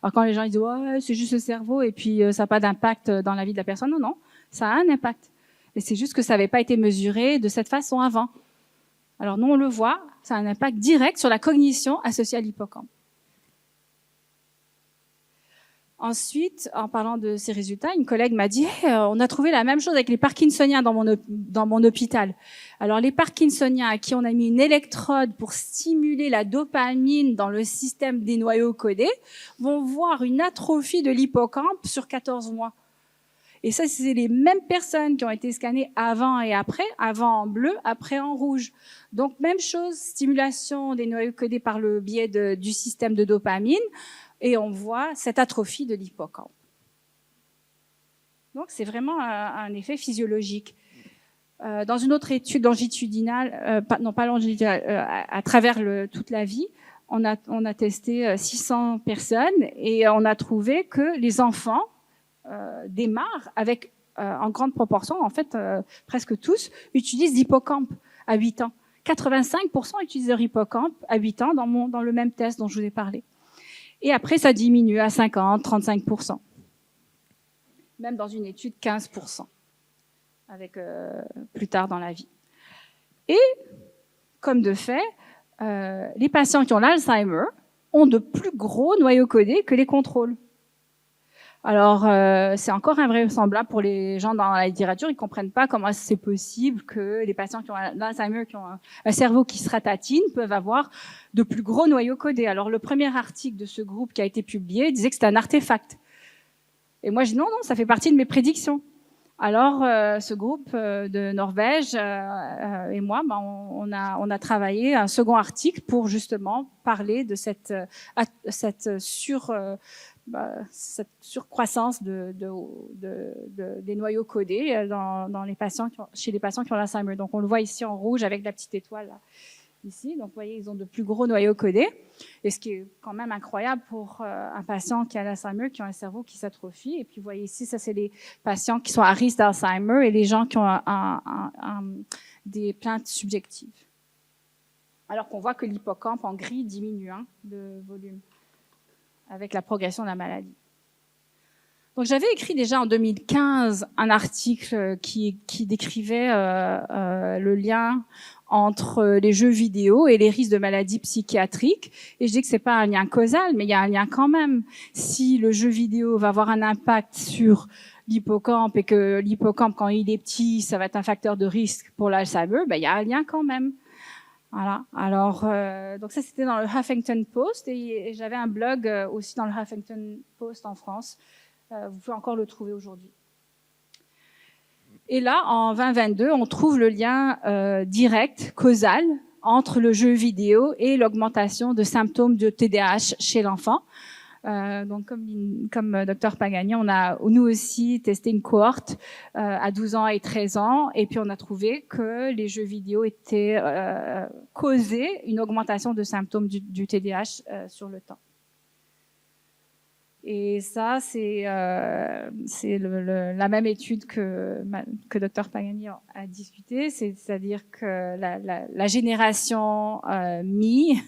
Alors, quand les gens disent ouais, c'est juste le cerveau et puis ça n'a pas d'impact dans la vie de la personne, non, ça a un impact. Et c'est juste que ça n'avait pas été mesuré de cette façon avant. Alors, nous, on le voit, ça a un impact direct sur la cognition associée à l'hippocampe. Ensuite, en parlant de ces résultats, une collègue m'a dit on a trouvé la même chose avec les Parkinsoniens dans mon hôpital. Alors, les Parkinsoniens à qui on a mis une électrode pour stimuler la dopamine dans le système des noyaux codés vont voir une atrophie de l'hippocampe sur 14 mois. Et ça, c'est les mêmes personnes qui ont été scannées avant et après, avant en bleu, après en rouge. Donc, même chose, stimulation des noyaux codés par le biais du système de dopamine, et on voit cette atrophie de l'hippocampe. Donc, c'est vraiment un effet physiologique. Dans une autre étude longitudinale, pas longitudinale, à travers toute la vie, on a testé 600 personnes et on a trouvé que les enfants démarrent avec, en grande proportion, en fait, presque tous, utilisent l'hippocampe à 8 ans. 85% utilisent leur hippocampe à 8 ans dans le même test dont je vous ai parlé. Et après, ça diminue à 50, 35%. Même dans une étude, 15%. Avec plus tard dans la vie. Et, comme de fait, les patients qui ont l'Alzheimer ont de plus gros noyaux codés que les contrôles. Alors, c'est encore invraisemblable pour les gens dans la littérature. Ils ne comprennent pas comment c'est possible que les patients qui ont l'Alzheimer, qui ont un cerveau qui se ratatine, peuvent avoir de plus gros noyaux codés. Alors, le premier article de ce groupe qui a été publié disait que c'était un artefact. Et moi, je dis non, ça fait partie de mes prédictions. Alors, ce groupe de Norvège et moi, on a travaillé un second article pour justement parler de cette surcroissance des noyaux codés chez les patients qui ont l'Alzheimer. Donc, on le voit ici en rouge avec la petite étoile là. Ici, donc vous voyez, ils ont de plus gros noyaux codés, et ce qui est quand même incroyable pour un patient qui a l'Alzheimer, qui a un cerveau qui s'atrophie. Et puis vous voyez ici, ça c'est les patients qui sont à risque d'Alzheimer et les gens qui ont des plaintes subjectives. Alors qu'on voit que l'hippocampe en gris diminue de volume avec la progression de la maladie. Donc j'avais écrit déjà en 2015 un article qui décrivait le lien entre les jeux vidéo et les risques de maladies psychiatriques. Et je dis que c'est pas un lien causal, mais il y a un lien quand même. Si le jeu vidéo va avoir un impact sur l'hippocampe et que l'hippocampe, quand il est petit, ça va être un facteur de risque pour l'Alzheimer, il y a un lien quand même. Voilà. Alors, donc ça, c'était dans le Huffington Post et j'avais un blog aussi dans le Huffington Post en France. Vous pouvez encore le trouver aujourd'hui. Et là, en 2022, on trouve le lien direct, causal, entre le jeu vidéo et l'augmentation de symptômes de TDAH chez l'enfant. Donc, comme Dr Pagani, on a nous aussi testé une cohorte à 12 ans et 13 ans, et puis on a trouvé que les jeux vidéo causaient une augmentation de symptômes du TDAH sur le temps. Et ça, c'est la même étude que Dr Pagani a discuté, c'est-à-dire que la génération Mi,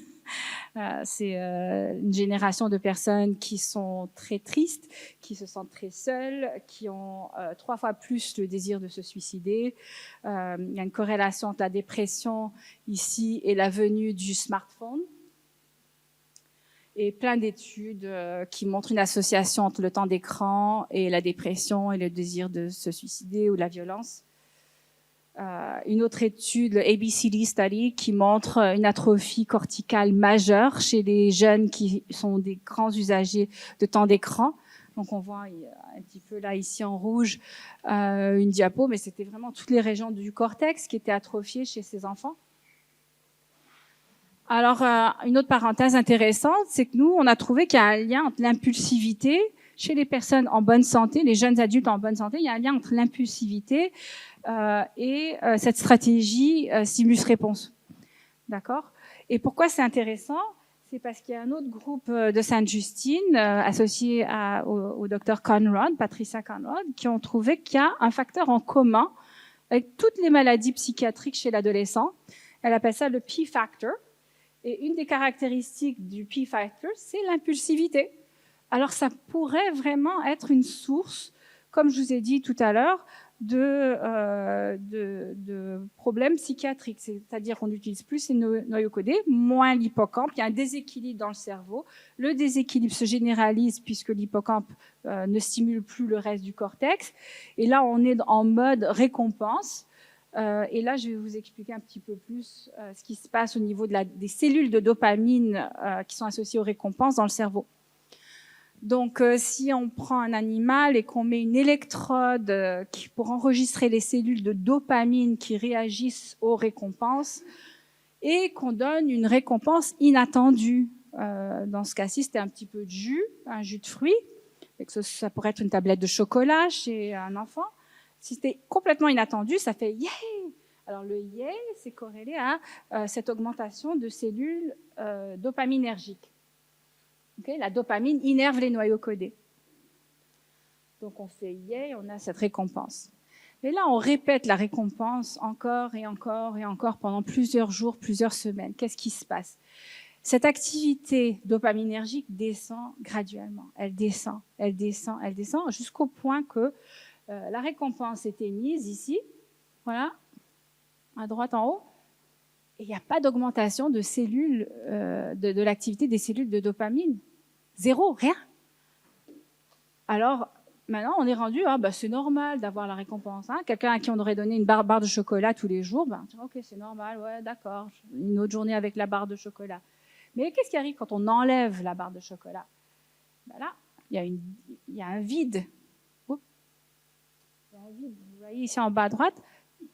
c'est une génération de personnes qui sont très tristes, qui se sentent très seules, qui ont 3 fois plus le désir de se suicider. Il y a une corrélation entre la dépression ici et la venue du smartphone. Et plein d'études qui montrent une association entre le temps d'écran et la dépression et le désir de se suicider ou la violence. Une autre étude, le ABCD Study, qui montre une atrophie corticale majeure chez les jeunes qui sont des grands usagers de temps d'écran. Donc on voit un petit peu là ici en rouge une diapo, mais c'était vraiment toutes les régions du cortex qui étaient atrophiées chez ces enfants. Alors, une autre parenthèse intéressante, c'est que nous, on a trouvé qu'il y a un lien entre l'impulsivité chez les personnes en bonne santé, les jeunes adultes en bonne santé, il y a un lien entre l'impulsivité et cette stratégie stimulus-réponse. D'accord ? Et pourquoi c'est intéressant ? C'est parce qu'il y a un autre groupe de Sainte-Justine, associé au docteur Conrad, Patricia Conrad, qui ont trouvé qu'il y a un facteur en commun avec toutes les maladies psychiatriques chez l'adolescent. Elle appelle ça le P-factor. Et une des caractéristiques du P-factor, c'est l'impulsivité. Alors, ça pourrait vraiment être une source, comme je vous ai dit tout à l'heure, de problèmes psychiatriques. C'est-à-dire qu'on utilise plus ces noyaux codés, moins l'hippocampe. Il y a un déséquilibre dans le cerveau. Le déséquilibre se généralise puisque l'hippocampe ne stimule plus le reste du cortex. Et là, on est en mode récompense. Et là, je vais vous expliquer un petit peu plus ce qui se passe au niveau des cellules de dopamine qui sont associées aux récompenses dans le cerveau. Donc, si on prend un animal et qu'on met une électrode pour enregistrer les cellules de dopamine qui réagissent aux récompenses et qu'on donne une récompense inattendue. Dans ce cas-ci, c'était un petit peu de jus, un jus de fruits. Et que ça pourrait être une tablette de chocolat chez un enfant. Si c'était complètement inattendu, ça fait « yeah ». Alors, le « yeah », c'est corrélé à cette augmentation de cellules dopaminergiques. Okay, la dopamine innerve les noyaux codés. Donc, on fait « yeah », on a cette récompense. Mais là, on répète la récompense encore et encore et encore pendant plusieurs jours, plusieurs semaines. Qu'est-ce qui se passe? Cette activité dopaminergique descend graduellement. Elle descend, elle descend, elle descend, jusqu'au point que la récompense est émise ici, voilà, à droite en haut, et il n'y a pas d'augmentation de cellules, de l'activité des cellules de dopamine. Zéro, rien. Alors, maintenant, on est rendu, c'est normal d'avoir la récompense. Hein. Quelqu'un à qui on aurait donné une barre de chocolat tous les jours, ok, c'est normal, ouais, d'accord, une autre journée avec la barre de chocolat. Mais qu'est-ce qui arrive quand on enlève la barre de chocolat? Là, il y a un vide. Oups. Il y a un vide. Vous voyez ici en bas à droite,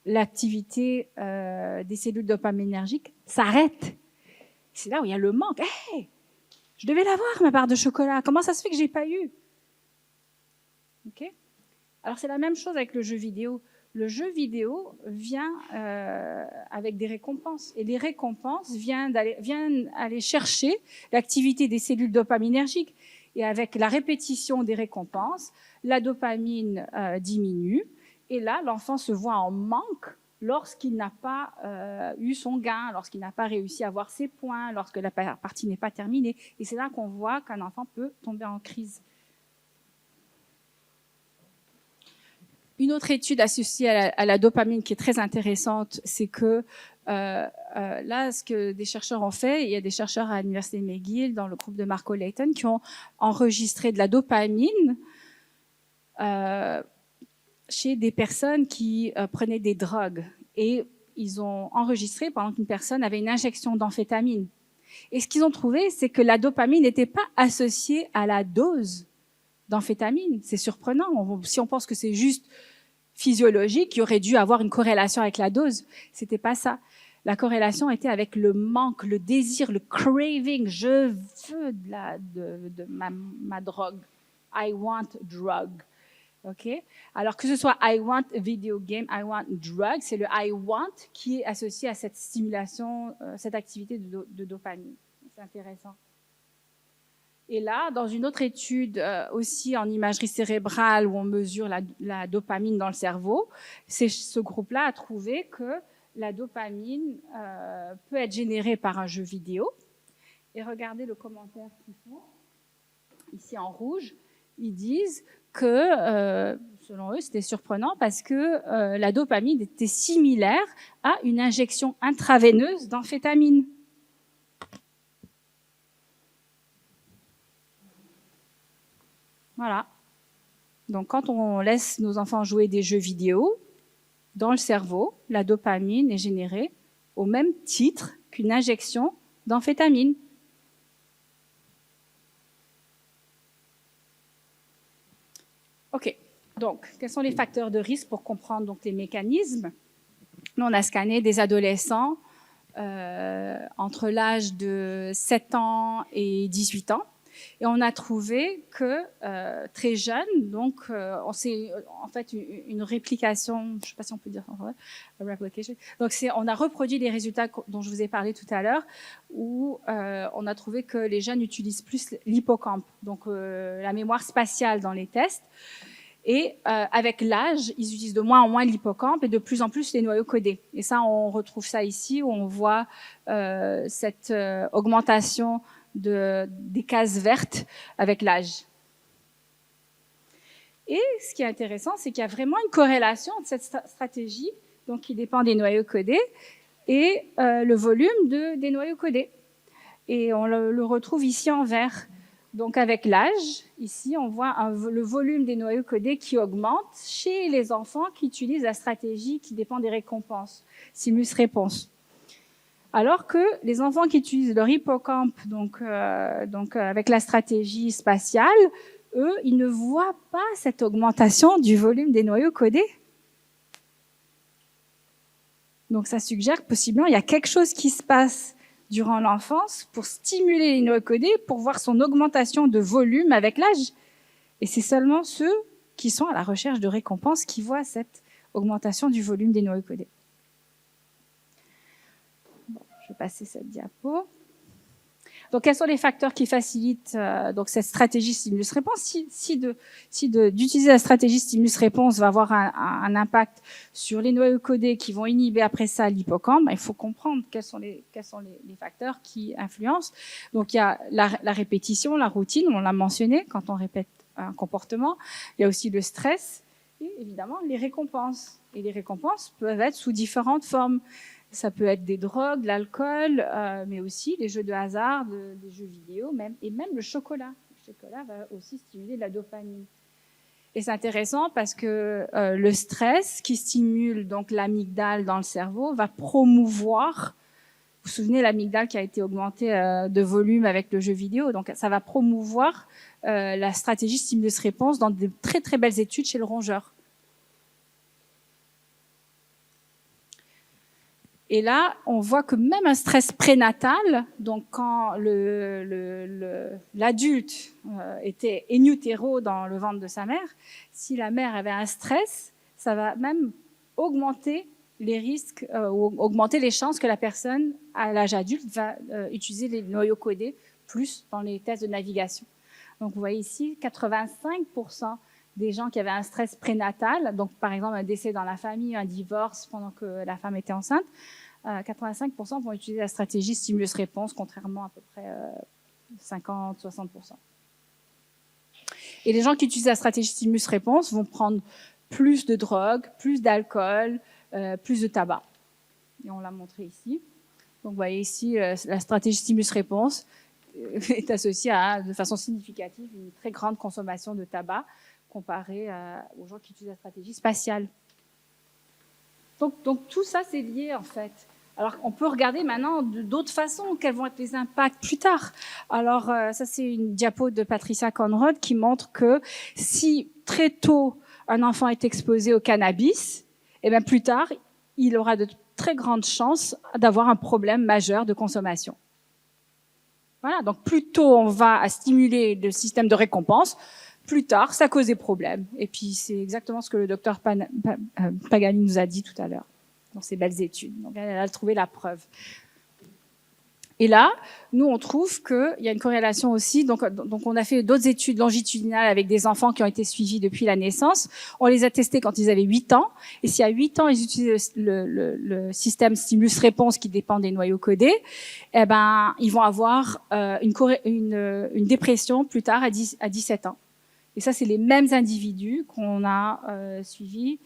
l'activité des cellules dopaminergiques s'arrête. C'est là où il y a le manque. Hey, je devais l'avoir, ma barre de chocolat. Comment ça se fait que je n'ai pas eu? Okay. Alors, c'est la même chose avec le jeu vidéo. Le jeu vidéo vient avec des récompenses. Et les récompenses viennent aller chercher l'activité des cellules dopaminergiques. Et avec la répétition des récompenses, la dopamine diminue. Et là, l'enfant se voit en manque lorsqu'il n'a pas eu son gain, lorsqu'il n'a pas réussi à avoir ses points, lorsque la partie n'est pas terminée. Et c'est là qu'on voit qu'un enfant peut tomber en crise. Une autre étude associée à la dopamine qui est très intéressante, c'est que là, ce que des chercheurs ont fait, il y a des chercheurs à l'université McGill, dans le groupe de Marco Layton, qui ont enregistré de la dopamine chez des personnes qui prenaient des drogues. Et ils ont enregistré pendant qu'une personne avait une injection d'amphétamine. Et ce qu'ils ont trouvé, c'est que la dopamine n'était pas associée à la dose d'amphétamine. C'est surprenant. Si on pense que c'est juste physiologique, il aurait dû avoir une corrélation avec la dose. C'était pas ça. La corrélation était avec le manque, le désir, le craving. Je veux de ma drogue. I want drug. OK? Alors que ce soit I want a video game, I want drug, c'est le I want qui est associé à cette stimulation, cette activité de dopamine. C'est intéressant. Et là, dans une autre étude aussi en imagerie cérébrale où on mesure la dopamine dans le cerveau, ce groupe-là a trouvé que la dopamine peut être générée par un jeu vidéo. Et regardez le commentaire qu'ils font, ici en rouge. Ils disent que, selon eux, c'était surprenant parce que la dopamine était similaire à une injection intraveineuse d'amphétamine. Voilà. Donc, quand on laisse nos enfants jouer des jeux vidéo, dans le cerveau, la dopamine est générée au même titre qu'une injection d'amphétamine. OK. Donc, quels sont les facteurs de risque pour comprendre donc, les mécanismes? Nous, on a scanné des adolescents entre l'âge de 7 ans et 18 ans. Et on a trouvé que très jeunes, donc on s'est en fait une réplication, je ne sais pas si on peut dire en vrai, replication. Donc on a reproduit les résultats dont je vous ai parlé tout à l'heure, où on a trouvé que les jeunes utilisent plus l'hippocampe, donc la mémoire spatiale dans les tests. Et avec l'âge, ils utilisent de moins en moins l'hippocampe et de plus en plus les noyaux codés. Et ça, on retrouve ça ici, où on voit cette augmentation des cases vertes avec l'âge. Et ce qui est intéressant, c'est qu'il y a vraiment une corrélation entre cette stratégie, donc qui dépend des noyaux codés, et le volume des noyaux codés. Et on le retrouve ici en vert. Donc avec l'âge, ici, on voit le volume des noyaux codés qui augmente chez les enfants qui utilisent la stratégie qui dépend des récompenses, stimulus-réponse. Alors que les enfants qui utilisent leur hippocampe, avec la stratégie spatiale, eux, ils ne voient pas cette augmentation du volume des noyaux codés. Donc ça suggère que possiblement il y a quelque chose qui se passe durant l'enfance pour stimuler les noyaux codés, pour voir son augmentation de volume avec l'âge. Et c'est seulement ceux qui sont à la recherche de récompenses qui voient cette augmentation du volume des noyaux codés. Bon, je vais passer cette diapo. Donc, quels sont les facteurs qui facilitent donc cette stratégie stimulus-réponse? D'utiliser la stratégie stimulus-réponse va avoir un impact sur les noyaux codés qui vont inhiber après ça l'hippocampe, il faut comprendre quels sont les facteurs qui influencent. Donc, il y a la répétition, la routine, on l'a mentionné quand on répète un comportement. Il y a aussi le stress et évidemment les récompenses. Et les récompenses peuvent être sous différentes formes. Ça peut être des drogues, l'alcool, mais aussi les jeux de hasard, des jeux vidéo, même le chocolat. Le chocolat va aussi stimuler la dopamine. Et c'est intéressant parce que le stress qui stimule donc l'amygdale dans le cerveau va promouvoir, vous vous souvenez l'amygdale qui a été augmentée de volume avec le jeu vidéo, donc ça va promouvoir la stratégie stimulus-réponse dans de très très belles études chez le rongeur. Et là, on voit que même un stress prénatal, donc quand l'adulte était in utero dans le ventre de sa mère, si la mère avait un stress, ça va même augmenter les risques, augmenter les chances que la personne à l'âge adulte va utiliser les noyaux codés plus dans les tests de navigation. Donc vous voyez ici, 85% des gens qui avaient un stress prénatal, donc par exemple un décès dans la famille, un divorce pendant que la femme était enceinte, 85% vont utiliser la stratégie stimulus-réponse, contrairement à peu près 50-60%. Et les gens qui utilisent la stratégie stimulus-réponse vont prendre plus de drogue, plus d'alcool, plus de tabac. Et on l'a montré ici. Donc vous voyez ici, la stratégie stimulus-réponse est associée à, de façon significative, une très grande consommation de tabac comparé aux gens qui utilisent la stratégie spatiale. Donc tout ça, c'est lié en fait. Alors on peut regarder maintenant d'autres façons, quels vont être les impacts plus tard. Alors ça, c'est une diapo de Patricia Conrad qui montre que si très tôt un enfant est exposé au cannabis, et bien plus tard, il aura de très grandes chances d'avoir un problème majeur de consommation. Voilà, donc plus tôt on va stimuler le système de récompense, plus tard, ça cause des problèmes. Et puis, c'est exactement ce que le docteur Pagani nous a dit tout à l'heure, dans ses belles études. Donc, elle a trouvé la preuve. Et là, nous, on trouve qu'il y a une corrélation aussi. Donc, on a fait d'autres études longitudinales avec des enfants qui ont été suivis depuis la naissance. On les a testés quand ils avaient 8 ans. Et si à 8 ans, ils utilisent le système stimulus-réponse qui dépend des noyaux codés, eh ben, ils vont avoir une dépression plus tard à 17 ans. Et ça, c'est les mêmes individus qu'on a suivis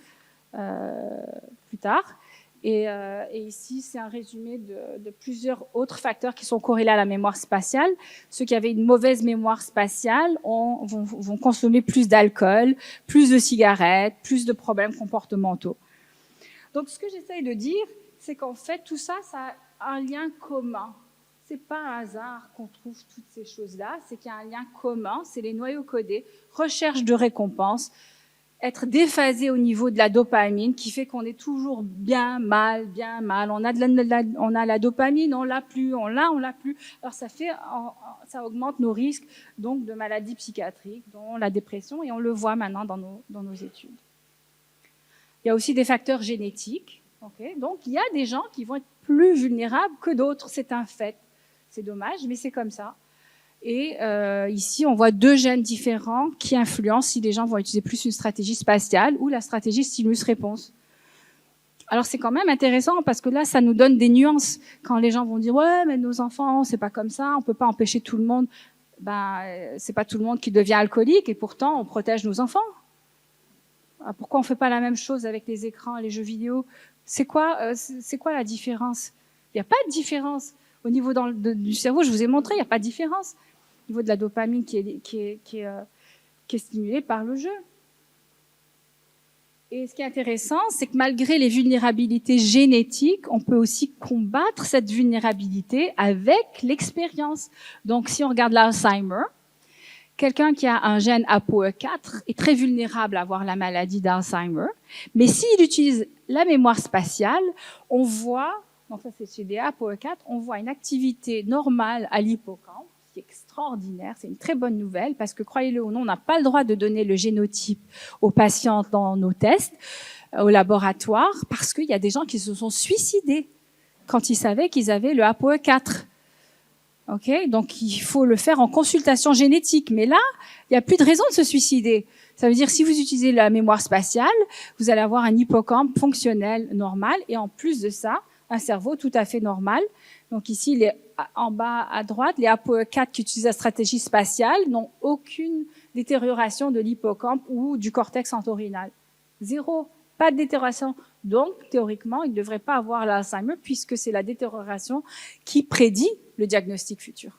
plus tard. Et ici, c'est un résumé de plusieurs autres facteurs qui sont corrélés à la mémoire spatiale. Ceux qui avaient une mauvaise mémoire spatiale vont consommer plus d'alcool, plus de cigarettes, plus de problèmes comportementaux. Donc, ce que j'essaye de dire, c'est qu'en fait, tout ça, ça a un lien commun. C'est pas un hasard qu'on trouve toutes ces choses-là, c'est qu'il y a un lien commun, c'est les noyaux codés, recherche de récompense, être déphasé au niveau de la dopamine, qui fait qu'on est toujours bien mal. On a la dopamine, on l'a plus. Alors ça augmente nos risques donc de maladies psychiatriques, dont la dépression, et on le voit maintenant dans nos études. Il y a aussi des facteurs génétiques. Okay, donc il y a des gens qui vont être plus vulnérables que d'autres, c'est un fait. C'est dommage, mais c'est comme ça. Et ici, on voit 2 gènes différents qui influencent si les gens vont utiliser plus une stratégie spatiale ou la stratégie stimulus-réponse. Alors, c'est quand même intéressant parce que là, ça nous donne des nuances. Quand les gens vont dire « Ouais, mais nos enfants, c'est pas comme ça, on peut pas empêcher tout le monde. » C'est pas tout le monde qui devient alcoolique et pourtant, on protège nos enfants. Pourquoi on fait pas la même chose avec les écrans et les jeux vidéo? C'est quoi la différence? Il n'y a pas de différence. Au niveau du cerveau, je vous ai montré, il n'y a pas de différence. Au niveau de la dopamine qui est stimulée par le jeu. Et ce qui est intéressant, c'est que malgré les vulnérabilités génétiques, on peut aussi combattre cette vulnérabilité avec l'expérience. Donc, si on regarde l'Alzheimer, quelqu'un qui a un gène ApoE4 est très vulnérable à avoir la maladie d'Alzheimer. Mais s'il utilise la mémoire spatiale, on voit, donc ça c'est chez des ApoE4, on voit une activité normale à l'hippocampe, qui est extraordinaire. C'est une très bonne nouvelle parce que, croyez-le ou non, on n'a pas le droit de donner le génotype aux patients dans nos tests, au laboratoire, parce qu'il y a des gens qui se sont suicidés quand ils savaient qu'ils avaient le ApoE4. Okay, donc il faut le faire en consultation génétique. Mais là, il n'y a plus de raison de se suicider. Ça veut dire si vous utilisez la mémoire spatiale, vous allez avoir un hippocampe fonctionnel normal et en plus de ça, un cerveau tout à fait normal. Donc ici, en bas à droite, les ApoE4 qui utilisent la stratégie spatiale n'ont aucune détérioration de l'hippocampe ou du cortex entorhinal. Zéro, pas de détérioration. Donc, théoriquement, ils ne devraient pas avoir l'Alzheimer puisque c'est la détérioration qui prédit le diagnostic futur.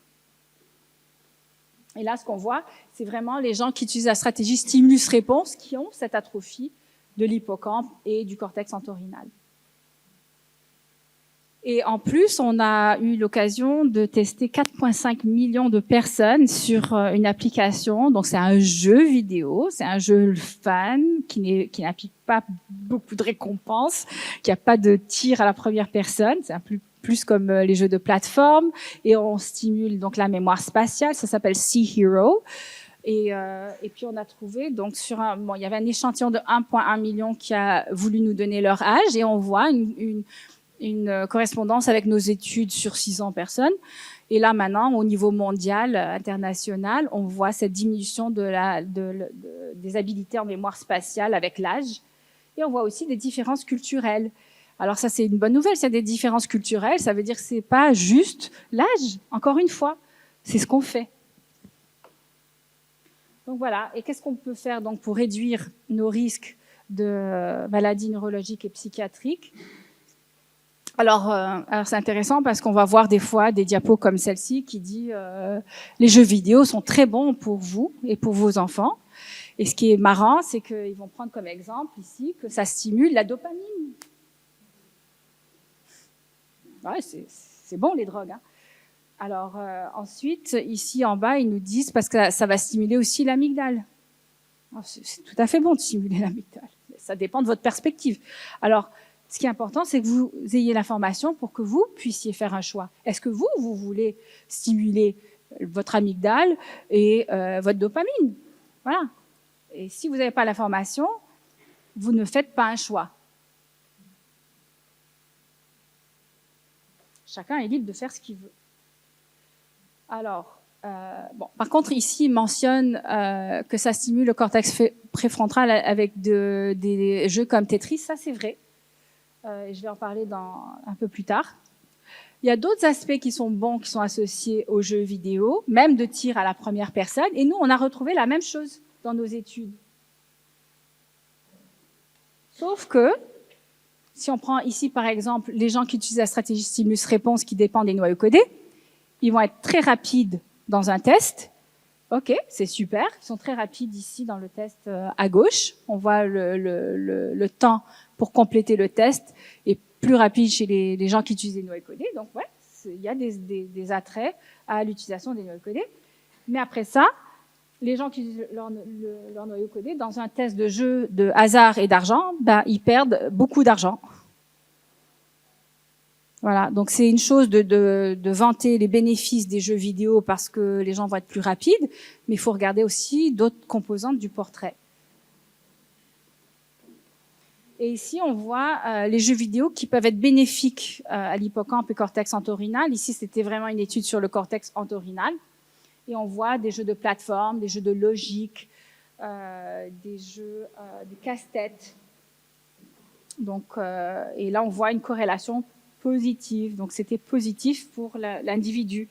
Et là, ce qu'on voit, c'est vraiment les gens qui utilisent la stratégie stimulus-réponse qui ont cette atrophie de l'hippocampe et du cortex entorhinal. Et en plus, on a eu l'occasion de tester 4,5 millions de personnes sur une application. Donc, c'est un jeu vidéo, c'est un jeu fun qui n'applique pas beaucoup de récompenses, qui n'a pas de tir à la première personne. C'est un plus comme les jeux de plateforme. Et on stimule donc la mémoire spatiale. Ça s'appelle Sea Hero. Et puis on a trouvé donc il y avait un échantillon de 1,1 million qui a voulu nous donner leur âge et on voit une correspondance avec nos études sur 600 personnes. Et là, maintenant, au niveau mondial, international, on voit cette diminution des habilités en mémoire spatiale avec l'âge. Et on voit aussi des différences culturelles. Alors ça, c'est une bonne nouvelle. S'il y a des différences culturelles, ça veut dire que c'est pas juste l'âge. Encore une fois, c'est ce qu'on fait. Donc voilà. Et qu'est-ce qu'on peut faire donc pour réduire nos risques de maladies neurologiques et psychiatriques ? Alors c'est intéressant parce qu'on va voir des fois des diapos comme celle-ci qui dit les jeux vidéo sont très bons pour vous et pour vos enfants. Et ce qui est marrant, c'est qu'ils vont prendre comme exemple ici que ça stimule la dopamine. Ouais, c'est bon les drogues. Hein. Alors ensuite, ici en bas, ils nous disent parce que ça va stimuler aussi l'amygdale. C'est tout à fait bon de stimuler l'amygdale. Ça dépend de votre perspective. Alors ce qui est important, c'est que vous ayez l'information pour que vous puissiez faire un choix. Est-ce que vous voulez stimuler votre amygdale et votre dopamine? Voilà. Et si vous n'avez pas l'information, vous ne faites pas un choix. Chacun est libre de faire ce qu'il veut. Alors, par contre, ici, il mentionne que ça stimule le cortex préfrontal avec des jeux comme Tetris. Ça, c'est vrai. Je vais en parler un peu plus tard. Il y a d'autres aspects qui sont bons, qui sont associés aux jeux vidéo, même de tir à la première personne. Et nous, on a retrouvé la même chose dans nos études. Sauf que, si on prend ici, par exemple, les gens qui utilisent la stratégie stimulus-réponse qui dépend des noyaux codés, ils vont être très rapides dans un test. OK, c'est super. Ils sont très rapides ici dans le test à gauche. On voit le temps pour compléter le test est plus rapide chez les gens qui utilisent des noyaux codés. Donc, ouais, il y a des attraits à l'utilisation des noyaux codés. Mais après ça, les gens qui utilisent leur noyau codé, dans un test de jeu de hasard et d'argent, ils perdent beaucoup d'argent. Voilà, donc c'est une chose de vanter les bénéfices des jeux vidéo parce que les gens vont être plus rapides, mais il faut regarder aussi d'autres composantes du portrait. Et ici, on voit les jeux vidéo qui peuvent être bénéfiques à l'hippocampe et cortex entorhinal. Ici, c'était vraiment une étude sur le cortex entorhinal. Et on voit des jeux de plateforme, des jeux de logique, des jeux de casse-tête. Donc, et là, on voit une corrélation positive. Donc, c'était positif pour l'individu.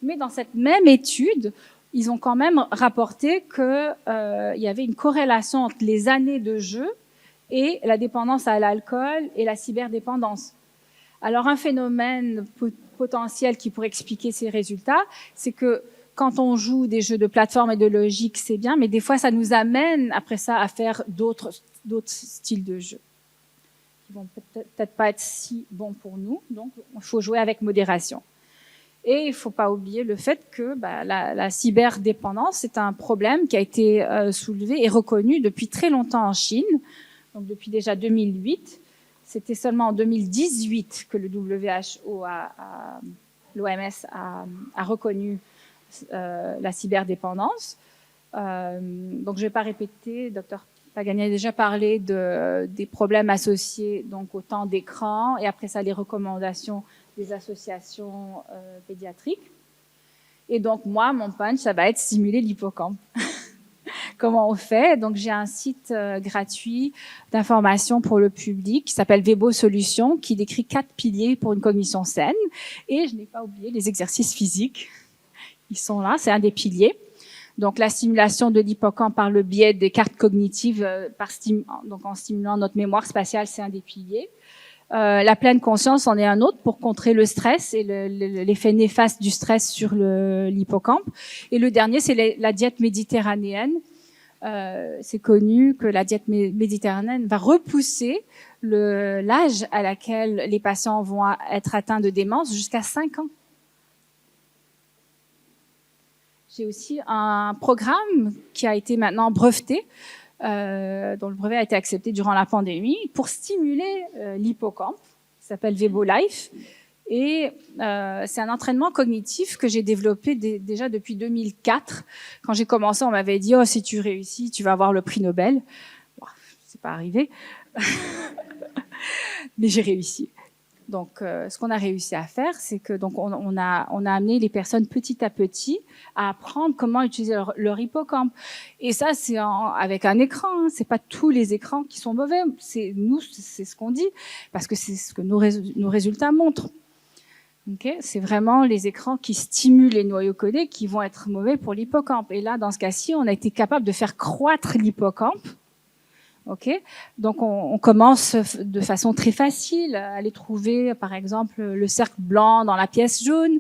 Mais dans cette même étude, ils ont quand même rapporté qu'il y avait une corrélation entre les années de jeu et la dépendance à l'alcool et la cyberdépendance. Alors, un phénomène potentiel qui pourrait expliquer ces résultats, c'est que quand on joue des jeux de plateforme et de logique, c'est bien, mais des fois, ça nous amène après ça à faire d'autres styles de jeux qui vont peut-être pas être si bons pour nous. Donc, il faut jouer avec modération. Et il faut pas oublier le fait que la cyberdépendance est un problème qui a été soulevé et reconnu depuis très longtemps en Chine, donc depuis déjà 2008. C'était seulement en 2018 que le WHO, l'OMS, a reconnu la cyberdépendance. Donc je vais pas répéter, docteur Pagani a déjà parlé des problèmes associés donc au temps d'écran et après ça les recommandations des associations pédiatriques. Et donc moi, mon punch, ça va être stimuler l'hippocampe. Comment on fait? Donc j'ai un site gratuit d'information pour le public qui s'appelle Vebo Solutions, qui décrit 4 piliers pour une cognition saine. Et je n'ai pas oublié les exercices physiques. Ils sont là, c'est un des piliers. Donc la stimulation de l'hippocampe par le biais des cartes cognitives, donc en stimulant notre mémoire spatiale, c'est un des piliers. La pleine conscience en est un autre pour contrer le stress et l'effet néfaste du stress sur l'hippocampe. Et le dernier, c'est la diète méditerranéenne. C'est connu que la diète méditerranéenne va repousser l'âge à laquelle les patients vont être atteints de démence jusqu'à 5 ans. J'ai aussi un programme qui a été maintenant breveté, dont le brevet a été accepté durant la pandémie, pour stimuler l'hippocampe, qui s'appelle Vebo Life. Et c'est un entraînement cognitif que j'ai développé déjà depuis 2004. Quand j'ai commencé, on m'avait dit « Oh, si tu réussis, tu vas avoir le prix Nobel. » Bon, c'est pas arrivé, mais j'ai réussi. Donc, ce qu'on a réussi à faire, c'est que donc on a amené les personnes petit à petit à apprendre comment utiliser leur hippocampe. Et ça, c'est avec un écran. Hein. C'est pas tous les écrans qui sont mauvais. C'est ce qu'on dit parce que c'est ce que nos résultats montrent. Okay, c'est vraiment les écrans qui stimulent les noyaux codés qui vont être mauvais pour l'hippocampe. Et là, dans ce cas-ci, on a été capable de faire croître l'hippocampe. Okay, donc on commence de façon très facile à aller trouver, par exemple, le cercle blanc dans la pièce jaune.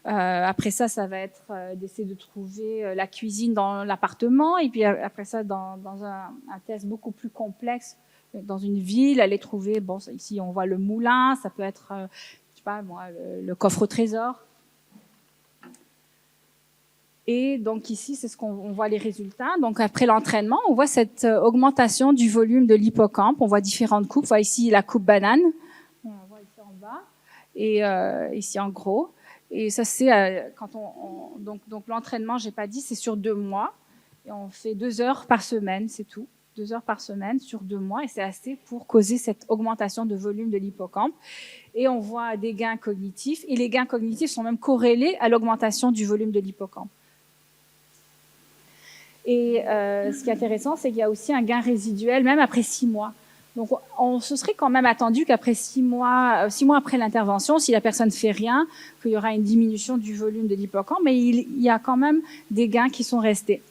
Après ça, ça va être d'essayer de trouver la cuisine dans l'appartement. Et puis après ça, dans un test beaucoup plus complexe, dans une ville, aller trouver. Bon, ici on voit le moulin. Ça peut être pas moi, le coffre au trésor. Et donc ici, c'est ce qu'on voit les résultats. Donc après l'entraînement, on voit cette augmentation du volume de l'hippocampe. On voit différentes coupes. On voit ici la coupe banane. On la voit ici en bas et ici en gros. Et ça c'est quand donc l'entraînement, j'ai pas dit, c'est sur 2 mois. Et on fait 2 heures par semaine, c'est tout. 2 heures par semaine sur 2 mois et c'est assez pour causer cette augmentation de volume de l'hippocampe. Et on voit des gains cognitifs et les gains cognitifs sont même corrélés à l'augmentation du volume de l'hippocampe. Et ce qui est intéressant, c'est qu'il y a aussi un gain résiduel même après 6 mois. Donc on se serait quand même attendu qu'après 6 mois après l'intervention, si la personne ne fait rien, qu'il y aura une diminution du volume de l'hippocampe, mais il y a quand même des gains qui sont restés.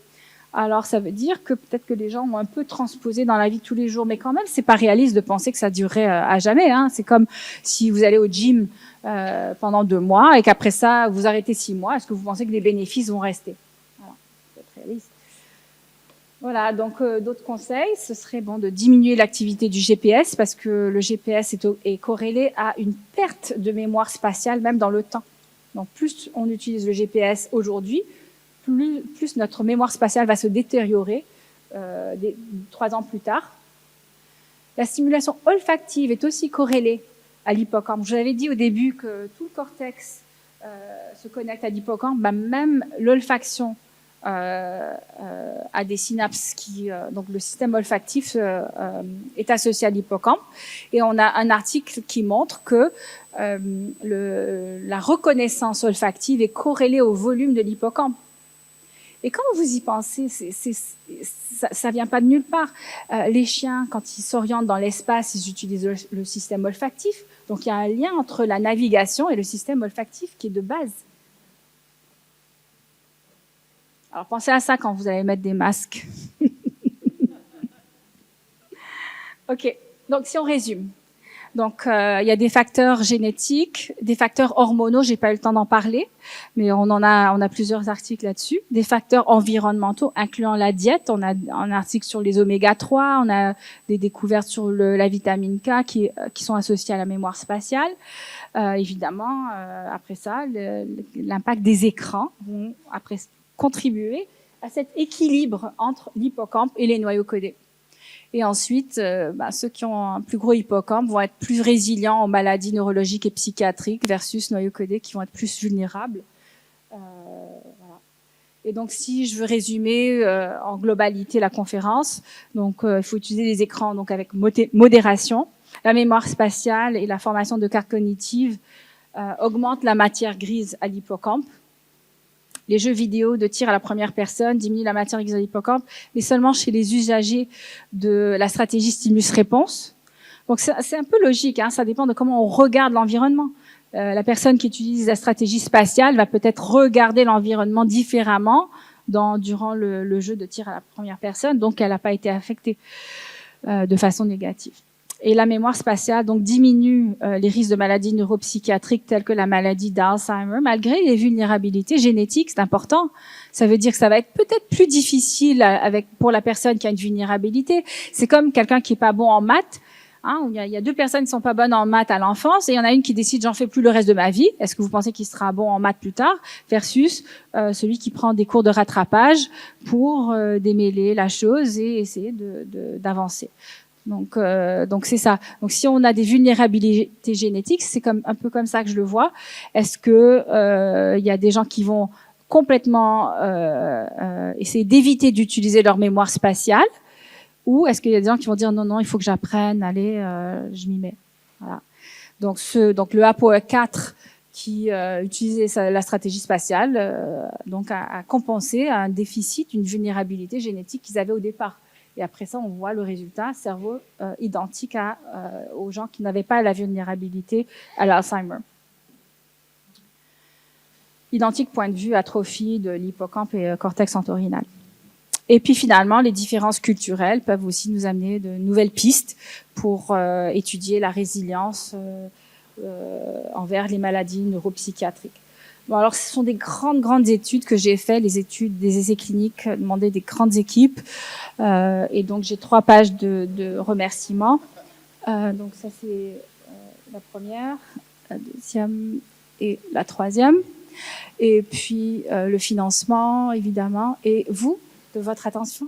Alors, ça veut dire que peut-être que les gens ont un peu transposé dans la vie de tous les jours, mais quand même, c'est pas réaliste de penser que ça durerait à jamais. Hein. C'est comme si vous allez au gym pendant 2 mois et qu'après ça, vous arrêtez 6 mois. Est-ce que vous pensez que les bénéfices vont rester? Voilà, c'est être réaliste. Voilà, donc d'autres conseils, ce serait bon de diminuer l'activité du GPS parce que le GPS est corrélé à une perte de mémoire spatiale, même dans le temps. Donc, plus on utilise le GPS aujourd'hui, plus notre mémoire spatiale va se détériorer 3 ans plus tard. La stimulation olfactive est aussi corrélée à l'hippocampe. Je vous avais dit au début que tout le cortex se connecte à l'hippocampe, même l'olfaction a des synapses donc le système olfactif est associé à l'hippocampe. Et on a un article qui montre que la reconnaissance olfactive est corrélée au volume de l'hippocampe. Et quand vous y pensez, ça vient pas de nulle part. Les chiens, quand ils s'orientent dans l'espace, ils utilisent le système olfactif. Donc il y a un lien entre la navigation et le système olfactif qui est de base. Alors pensez à ça quand vous allez mettre des masques. Ok, donc si on résume. Donc, il y a des facteurs génétiques, des facteurs hormonaux. J'ai pas eu le temps d'en parler, mais on a plusieurs articles là-dessus. Des facteurs environnementaux, incluant la diète. On a un article sur les oméga 3. On a des découvertes sur la vitamine K qui sont associées à la mémoire spatiale. Évidemment, après ça, l'impact des écrans vont après contribuer à cet équilibre entre l'hippocampe et les noyaux codés. Et ensuite, ceux qui ont un plus gros hippocampe vont être plus résilients aux maladies neurologiques et psychiatriques versus noyaux codés qui vont être plus vulnérables. Voilà. Et donc, si je veux résumer en globalité la conférence, donc il faut utiliser les écrans donc avec modération. La mémoire spatiale et la formation de cartes cognitives augmentent la matière grise à l'hippocampe. Les jeux vidéo de tir à la première personne diminuent la matière grise à l'hippocampe, mais seulement chez les usagers de la stratégie stimulus-réponse. Donc c'est un peu logique, hein, ça dépend de comment on regarde l'environnement. La personne qui utilise la stratégie spatiale va peut-être regarder l'environnement différemment durant le jeu de tir à la première personne, donc elle n'a pas été affectée de façon négative. Et la mémoire spatiale donc diminue les risques de maladies neuropsychiatriques telles que la maladie d'Alzheimer, malgré les vulnérabilités génétiques. C'est important. Ça veut dire que ça va être peut-être plus difficile pour la personne qui a une vulnérabilité. C'est comme quelqu'un qui est pas bon en maths. Hein, il y a deux personnes qui sont pas bonnes en maths à l'enfance et il y en a une qui décide j'en fais plus le reste de ma vie. Est-ce que vous pensez qu'il sera bon en maths plus tard versus celui qui prend des cours de rattrapage pour démêler la chose et essayer d'avancer. Donc c'est ça. Donc si on a des vulnérabilités génétiques, c'est un peu comme ça que je le vois. Est-ce que il y a des gens qui vont complètement essayer d'éviter d'utiliser leur mémoire spatiale, ou est-ce qu'il y a des gens qui vont dire non, il faut que j'apprenne, allez, je m'y mets. Voilà. Donc le APOE4 qui utilisait la stratégie spatiale, donc a compensé un déficit, une vulnérabilité génétique qu'ils avaient au départ. Et après ça, on voit le résultat, cerveau identique aux gens qui n'avaient pas la vulnérabilité à l'Alzheimer. Identique point de vue atrophie de l'hippocampe et cortex entorhinal. Et puis finalement, les différences culturelles peuvent aussi nous amener de nouvelles pistes pour étudier la résilience envers les maladies neuropsychiatriques. Bon, alors ce sont des grandes études que j'ai faites, les études des essais cliniques demandées des grandes équipes. Et donc j'ai 3 pages de remerciements. Donc ça c'est la première, la deuxième et la troisième. Et puis le financement évidemment. Et vous, de votre attention.